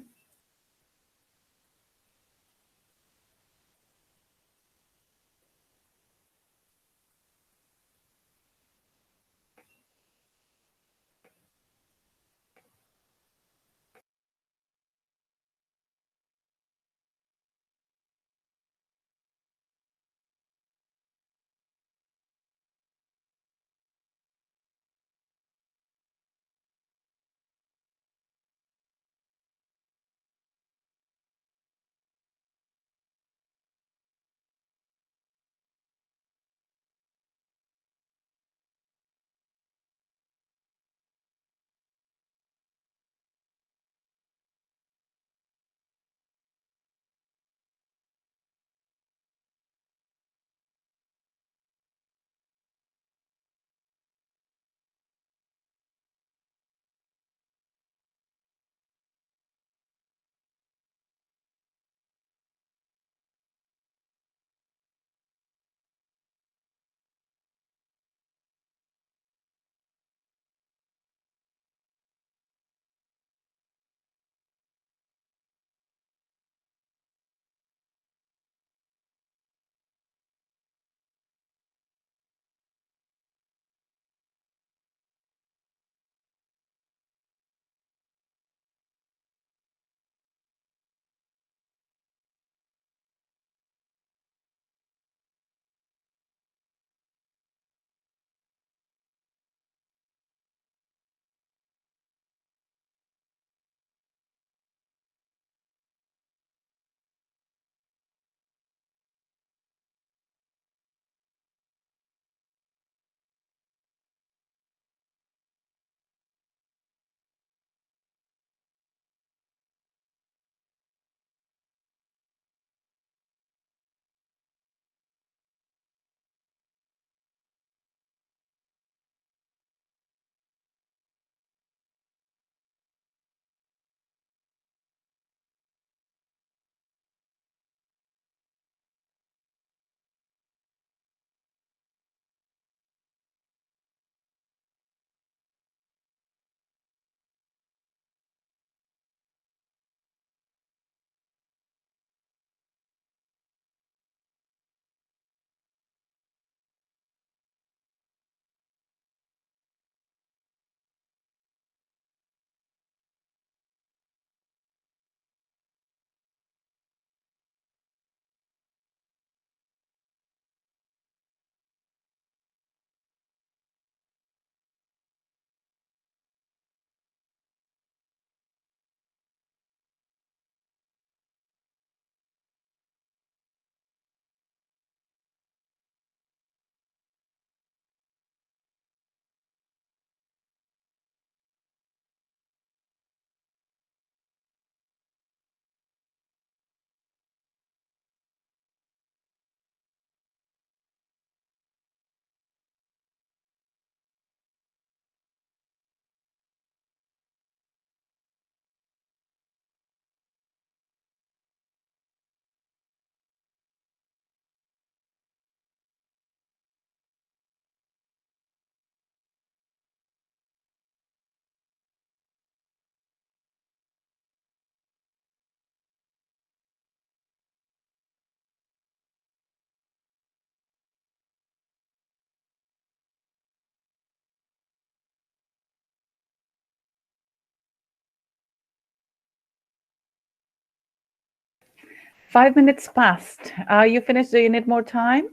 5 minutes passed. Are you finished? Do you need more time?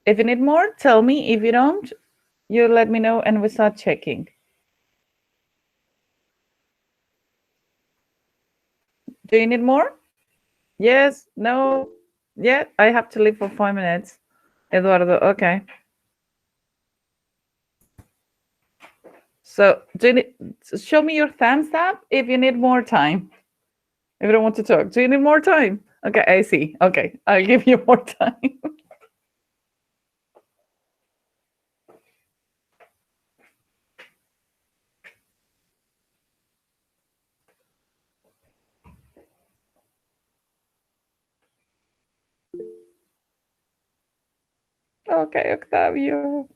If you need more, tell me. If you don't, you let me know and we start checking. Do you need more? Yes, no, yeah, I have to leave for 5 minutes. Eduardo, okay. So do you need, show me your thumbs up if you need more time. If you don't want to talk, do you need more time? Okay, I see. Okay, I'll give you more time. Okay, Octavio.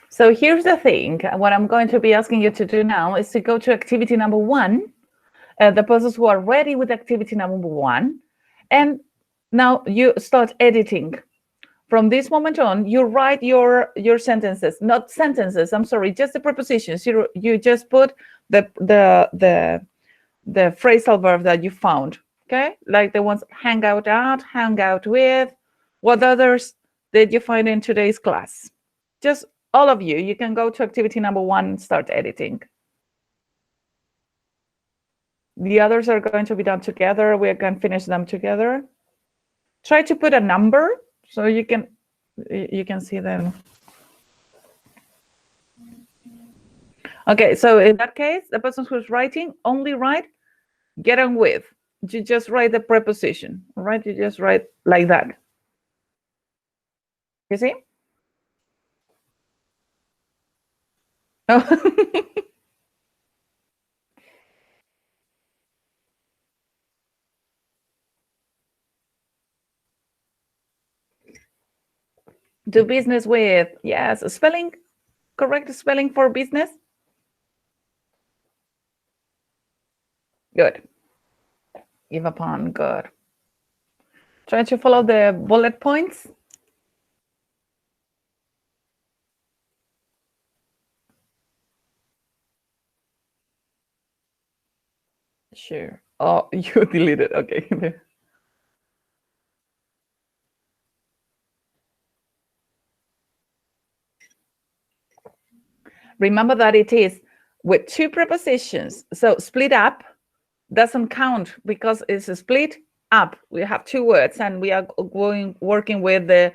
So here's the thing. What I'm going to be asking you to do now is to go to activity number 1, the persons who are ready with activity number 1, and now you start editing. From this moment on, you write your sentences, not sentences, I'm sorry, just the prepositions. You just put the phrasal verb that you found, okay? Like the ones hang out at, hang out with, what others did you find in today's class? Just all of you can go to activity number 1 and start editing. The others are going to be done together. We can finish them together. Try to put a number so you can see them. Okay, so in that case, the person who's writing, only write get on with. You just write the preposition, right? You just write like that. You see? Oh. Do business with, yes. Spelling, correct spelling for business? Good. Give upon, good. Try to follow the bullet points. Sure. Oh, you deleted. Okay. Remember that it is with two prepositions. So split up doesn't count because it's a split up. We have two words and we are working with the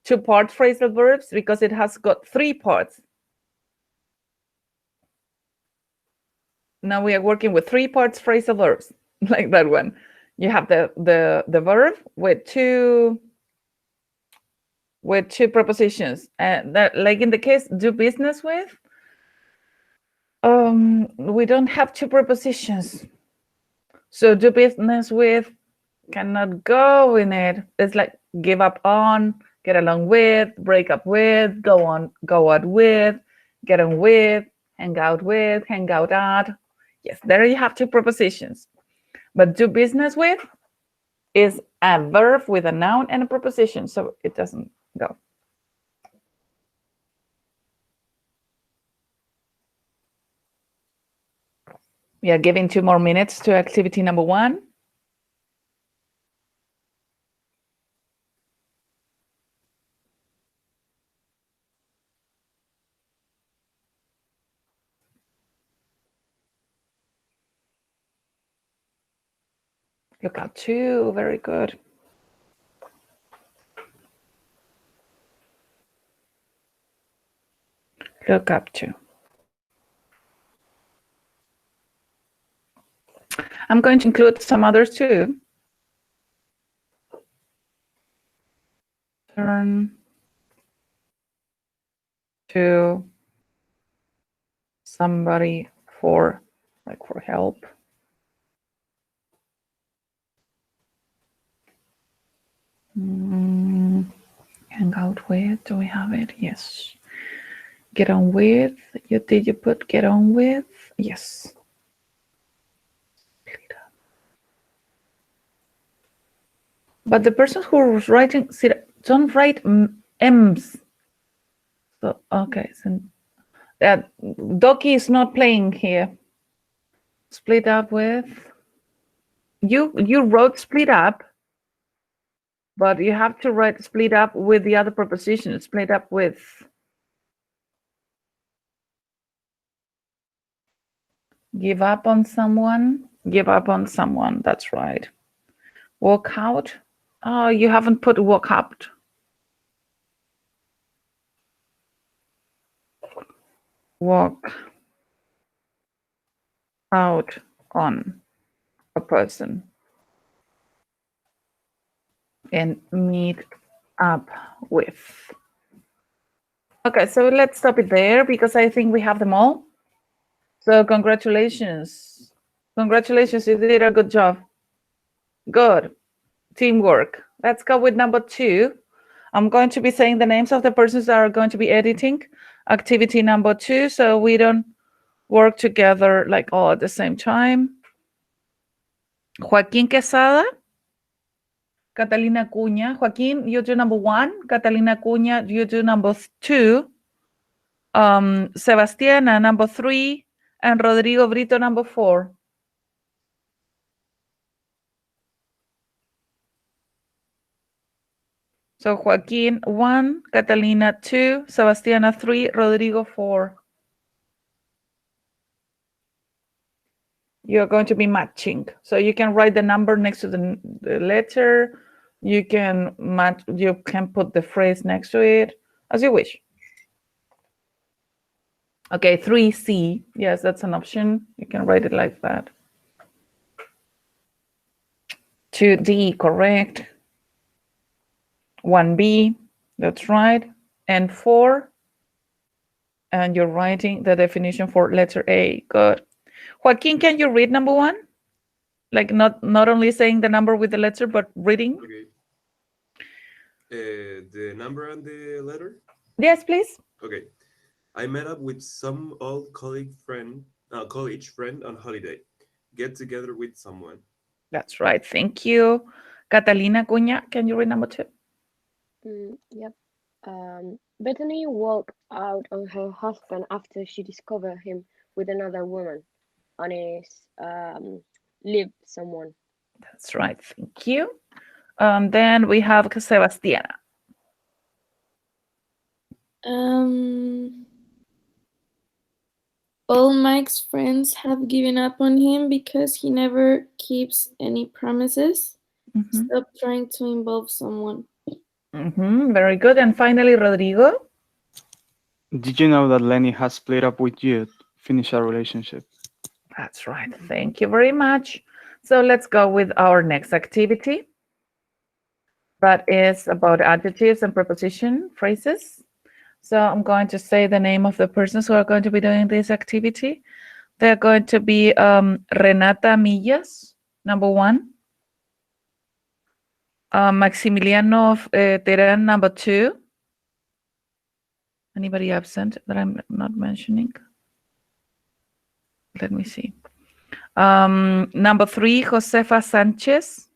two-part phrasal verbs because it has got three parts. Now we are working with three parts phrasal verbs, like that one. You have the verb with two prepositions, and that, like in the case do business with, we don't have two prepositions. So do business with cannot go in it. It's like give up on, get along with, break up with, go out with, get on with, hang out at. Yes, there you have two prepositions. But do business with is a verb with a noun and a preposition, so it doesn't go. We are giving 2 more minutes to activity number 1. Look at 2, very good. Look up to. I'm going to include some others too. Turn to somebody for help. Hang out with, do we have it? Yes. Get on with, did you put get on with? Yes. But the person who's writing, see, don't write M's. So, okay, so that Doki is not playing here. Split up with, you wrote split up, but you have to write split up with the other preposition, split up with. Give up on someone, that's right. Walk out. Oh, you haven't put walk out. Walk out on a person and meet up with. Okay, so let's stop it there because I think we have them all. So congratulations. Congratulations, you did a good job. Good. Teamwork. Let's go with number 2. I'm going to be saying the names of the persons that are going to be editing activity number 2, so we don't work together like all at the same time. Joaquín Quesada, Catalina Cuña. Joaquín, you do number 1. Catalina Cuña, you do number 2. Sebastiana, number 3. And Rodrigo Brito, number 4. So Joaquín 1, Catalina 2, Sebastiana 3, Rodrigo 4. You're going to be matching. So you can write the number next to the letter. You can match. You can put the phrase next to it as you wish. Okay, 3C. Yes, that's an option. You can write it like that. 2D, correct. 1B, that's right. And 4. And you're writing the definition for letter A. Good. Joaquin, can you read number 1? Like not only saying the number with the letter, but reading? Okay. The number and the letter? Yes, please. Okay. I met up with some old college friend on holiday. Get together with someone. That's right. Thank you. Catalina Cunha, can you read number 2? Yep. Bethany walked out on her husband after she discovered him with another woman on his live someone. That's right. Thank you. Then we have Sebastiana. All Mike's friends have given up on him because he never keeps any promises. Stop trying to involve someone. Very good. And finally, Rodrigo. Did you know that Lenny has split up with you to finish a relationship? That's right. Thank you very much. So let's go with our next activity. That is about adjectives and preposition phrases. So I'm going to say the name of the persons who are going to be doing this activity. They're going to be Renata Millas, number 1. Maximiliano Terán, number 2. Anybody absent that I'm not mentioning? Let me see. Number 3, Josefa Sanchez.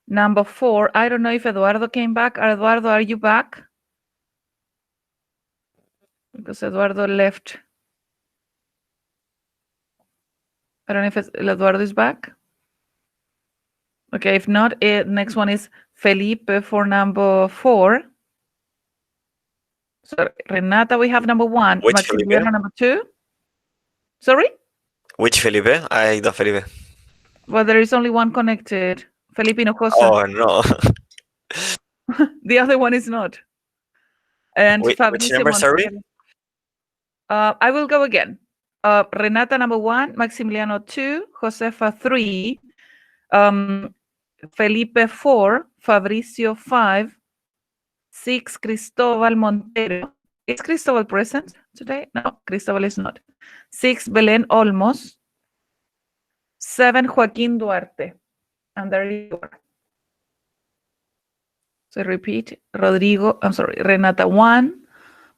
Number 4, I don't know if Eduardo came back. Eduardo, are you back? Because Eduardo left. I don't know if Eduardo is back. Okay, if not, next one is Felipe for number 4. So Renata, we have number 1. Which Maximiliano, Felipe? number 2. Sorry? Which Felipe? I don't Felipe. Well, there is only one connected. Felipe Hinojosa. Oh no. The other one is not. And Which Fabricio number, sorry? Montero. I will go again. Renata, number 1. Maximiliano, 2. Josefa, 3. Felipe, 4. Fabricio, 5. 6. Cristobal Montero. Is Cristobal present today? No, Cristobal is not. 6. Belén Olmos. 7. Joaquín Duarte. And there you are. So repeat. Rodrigo, I'm sorry, Renata 1.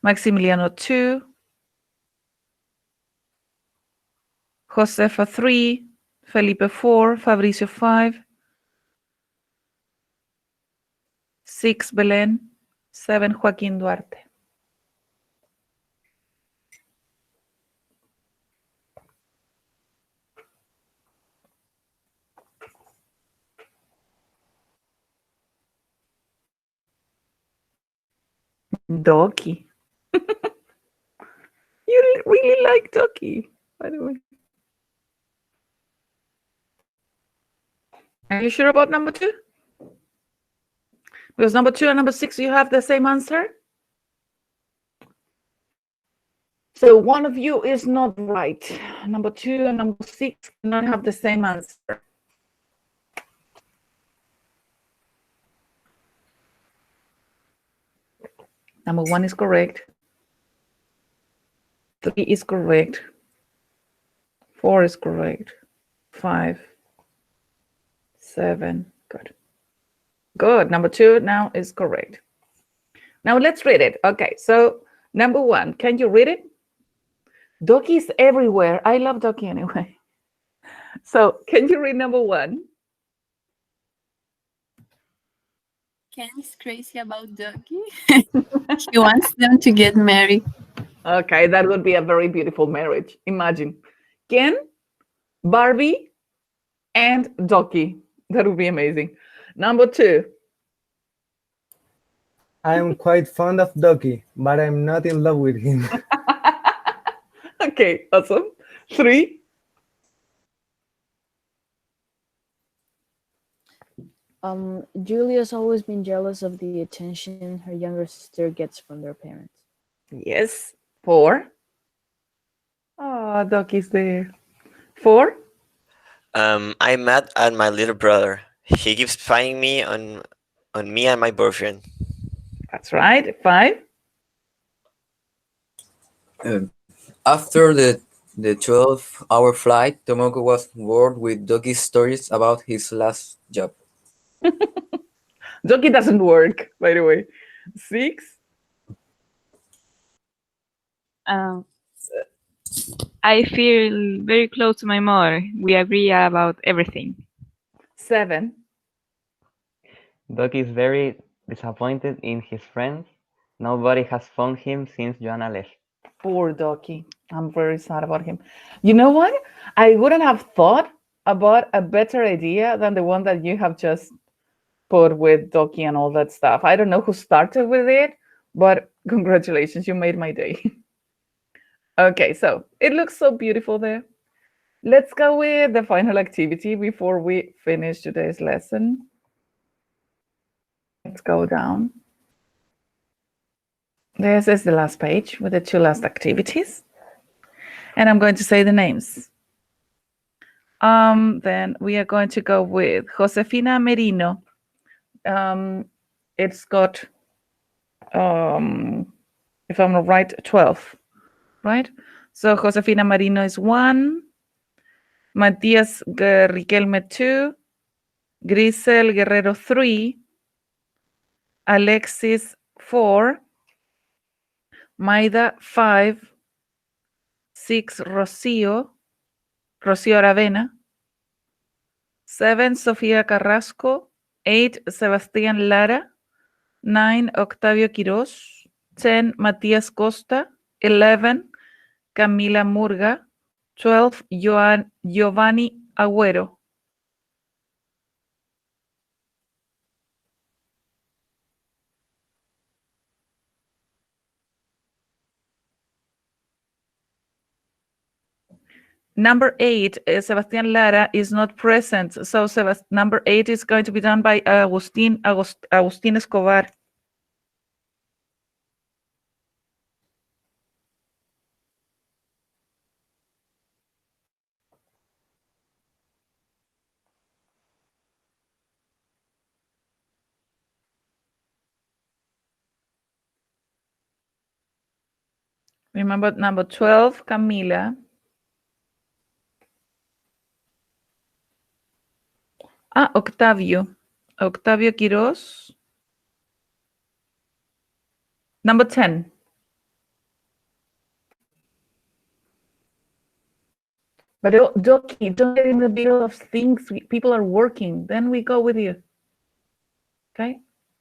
Maximiliano 2. Josefa 3. Felipe 4. Fabricio 5. 6. Belén. 7. Joaquín Duarte. Doki. You really like Doki, by the way. Are you sure about number 2? Because number 2 and number 6, you have the same answer. So one of you is not right. Number 2 and number 6 cannot have the same answer. Number 1 is correct. 3 is correct. 4 is correct. 5. 7. Good. Good. Number 2 now is correct. Now let's read it. Okay, so number 1, can you read it? Doki is everywhere. I love Doki anyway. So can you read number 1? Ken is crazy about Dougie. He wants them to get married. Okay, that would be a very beautiful marriage. Imagine Ken, Barbie, and Doki. That would be amazing. Number 2. I am quite fond of Doki, but I'm not in love with him. Okay, awesome. 3. Julia's always been jealous of the attention her younger sister gets from their parents. Yes. 4. Oh, Doki's there. 4. I'm mad at my little brother. He keeps spying me on me and my boyfriend. That's right. 5. After the 12-hour flight, Tomoko was bored with Doki's stories about his last job. Doki doesn't work, by the way. 6. I feel very close to my mother. We agree about everything. 7. Doc is very disappointed in his friends. Nobody has found him since Joanna left. Poor Doki. I'm very sad about him. You know what? I wouldn't have thought about a better idea than the one that you have just put with Doki and all that stuff. I don't know who started with it, but congratulations, you made my day. Okay, so it looks so beautiful there. Let's go with the final activity before we finish today's lesson. Let's go down. This is the last page with the two last activities. And I'm going to say the names. Then we are going to go with Josefina Merino. It's got, if I'm right, 12, right? So Josefina Merino is 1, Matías Riquelme 2, Grisel Guerrero 3, Alexis 4, Maida 5, 6 Rocío Aravena, 7 Sofía Carrasco, 8 Sebastián Lara, 9 Octavio Quiroz, 10 Matías Costa, 11 Camila Murga, 12 Giovanni Agüero. Number 8, Sebastián Lara is not present, so number 8 is going to be done by Agustín Escobar. Remember number 12, Camila. Octavio Quiroz. Number 10. But Doki, don't get in the middle of things. People are working. Then we go with you. Okay?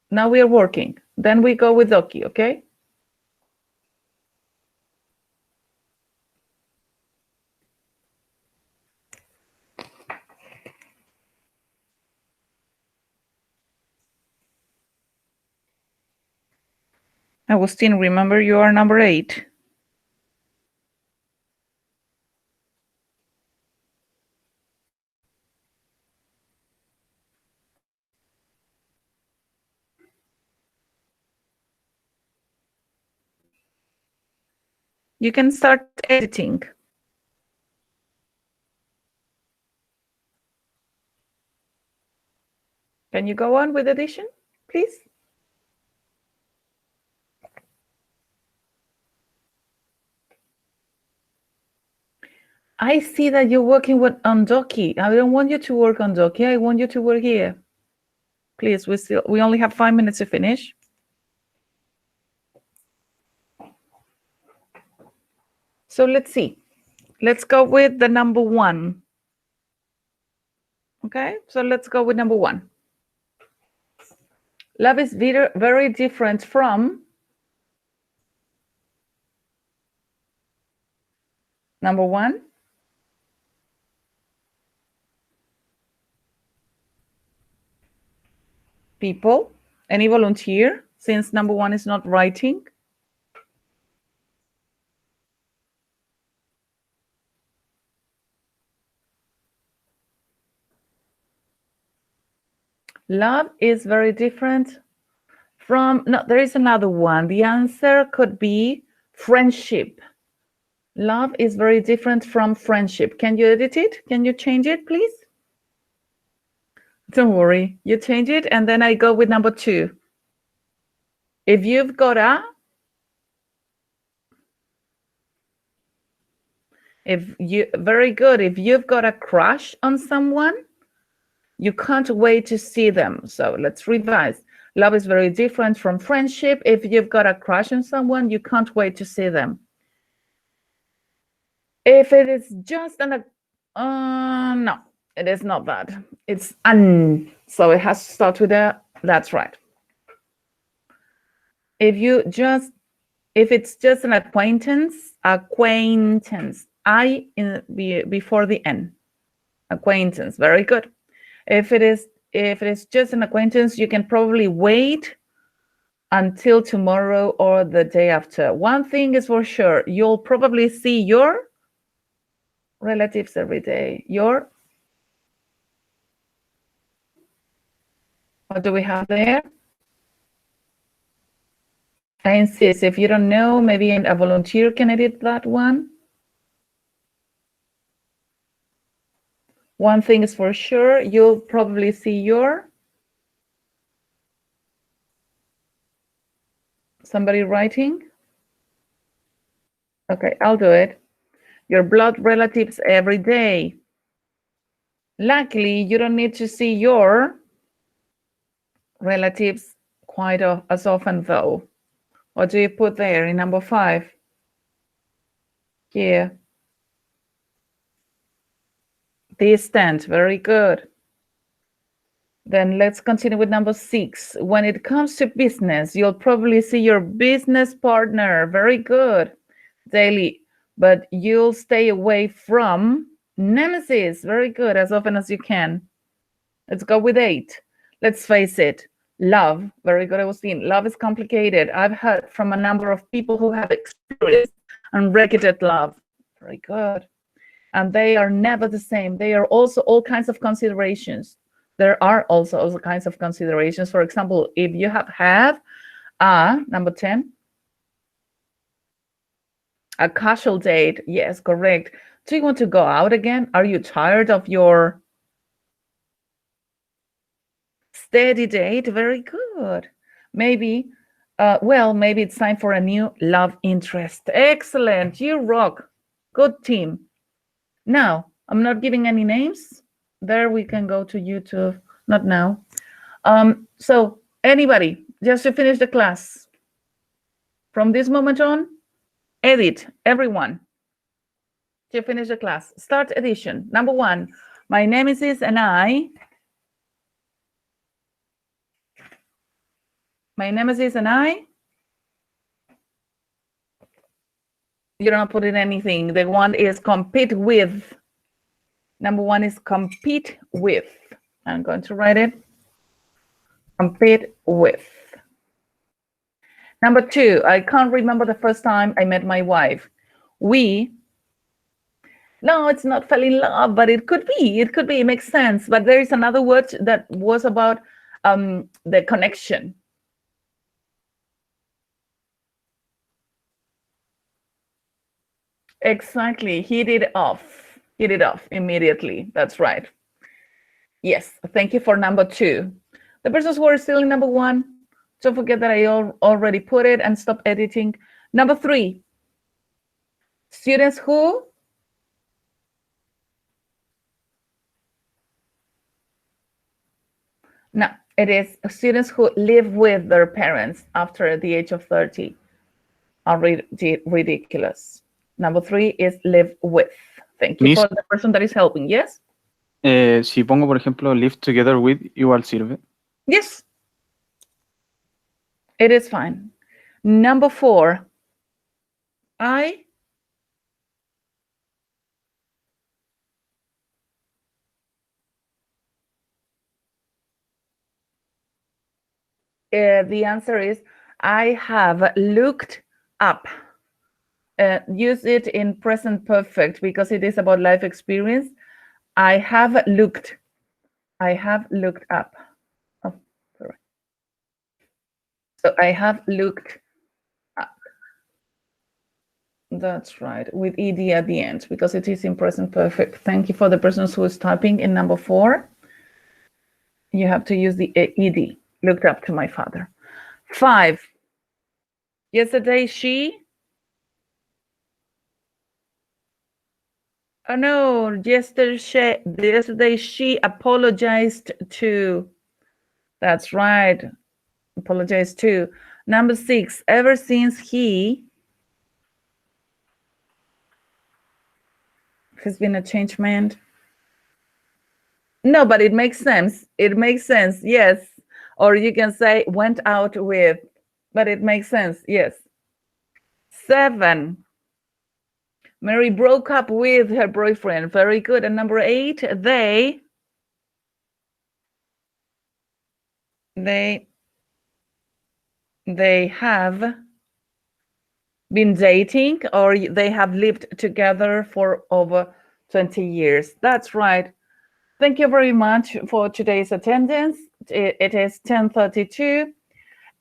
Now we are working. Then we go with Doki, okay? Agustin, remember you are number 8. You can start editing. Can you go on with addition, please? I see that you're working on Doki. I don't want you to work on Doki. I want you to work here. Please, we only have 5 minutes to finish. So let's see. Let's go with the number 1. Okay, so let's go with number 1. Love is very different from number 1. People, any volunteer, since number 1 is not writing? Love is very different from, no, there is another one. The answer could be friendship. Love is very different from friendship. Can you edit it? Can you change it, please? Don't worry, you change it, and then I go with number 2. If you've got very good. If you've got a crush on someone, you can't wait to see them. So let's revise. Love is very different from friendship. If you've got a crush on someone, you can't wait to see them. If it is just no, it is not that. It's so it has to start with a That's right. If it's just an acquaintance, I before the N. Acquaintance, very good. If it is just an acquaintance, you can probably wait until tomorrow or the day after. One thing is for sure, you'll probably see your relatives every day. What do we have there? I insist, if you don't know, maybe a volunteer can edit that one. One thing is for sure, you'll probably see your... Somebody writing? Okay, I'll do it. Your blood relatives every day. Luckily, you don't need to see your relatives quite as often, though. What do you put there in number 5? Here. Distant, very good. Then let's continue with number 6. When it comes to business, you'll probably see your business partner. Very good. Daily. But you'll stay away from nemesis. Very good. As often as you can. Let's go with 8. Let's face it. Love. Very good, Agustin. Love is complicated. I've heard from a number of people who have experienced unrequited love. Very good. And they are never the same. They are also all kinds of considerations. There are also all kinds of considerations. For example, if you have had number 10, a casual date. Yes, correct. Do you want to go out again? Are you tired of your steady date? Very good. Maybe, maybe it's time for a new love interest. Excellent. You rock. Good team. Now, I'm not giving any names. There we can go to YouTube. Not now. So anybody, just to finish the class. From this moment on, edit, everyone. To finish the class. Start edition. Number 1, my nemesis and I. My nemesis and I. You're not putting anything. The one is compete with. Number 1 is compete with. I'm going to write it. Compete with. Number 2, I can't remember the first time I met my wife. No, it's not fell in love, but it could be. It could be. It makes sense. But there is another word that was about the connection. Exactly. Hit it off. Hit it off immediately. That's right. Yes. Thank you for number 2. The persons who are still in number 1, don't forget that I already put it and stop editing. Number 3, students who no, it is students who live with their parents after the age of 30 are ridiculous. Number 3 is live with. Thank you for the person that is helping. Yes? Si pongo, por ejemplo, live together with, igual sirve. Yes. It is fine. Number 4, the answer is I have looked up. Use it in present perfect because it is about life experience. I have looked up. Oh, sorry. So I have looked up. That's right, with ed at the end because it is in present perfect. Thank you for the persons who is typing in number 4. You have to use the ed. Looked up to my father. 5. Yesterday she. Oh no, yesterday she apologized to. That's right. Apologized to. Number 6, ever since he has been a changed man. No, but it makes sense. It makes sense. Yes. Or you can say went out with, but it makes sense. Yes. 7. Mary broke up with her boyfriend. Very good. And number 8, they have been dating, or they have lived together for over 20 years. That's right. Thank you very much for today's attendance. It is 10:32,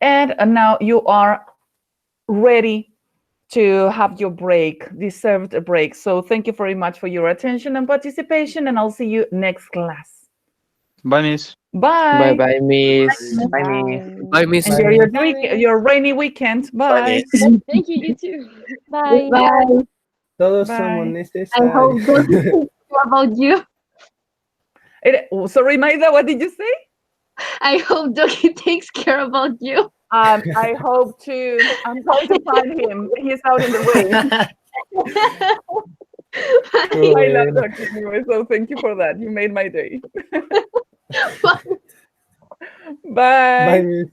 and now you are ready to have your break, deserved a break. So thank you very much for your attention and participation, and I'll see you next class. Bye, Miss. Bye. Bye, Miss. Bye, Miss. Bye, Miss. Enjoy your rainy weekend. Bye. Thank you, you too. Bye. Bye. Todos Bye. somos I hope necesarios. Doggy thinks about you. Sorry, Maida, what did you say? I hope Doggy takes care about you. I hope to. I'm going to find him. He's out in the rain. I love Doggy anyway, so thank you for that. You made my day. Bye. Bye, Miss.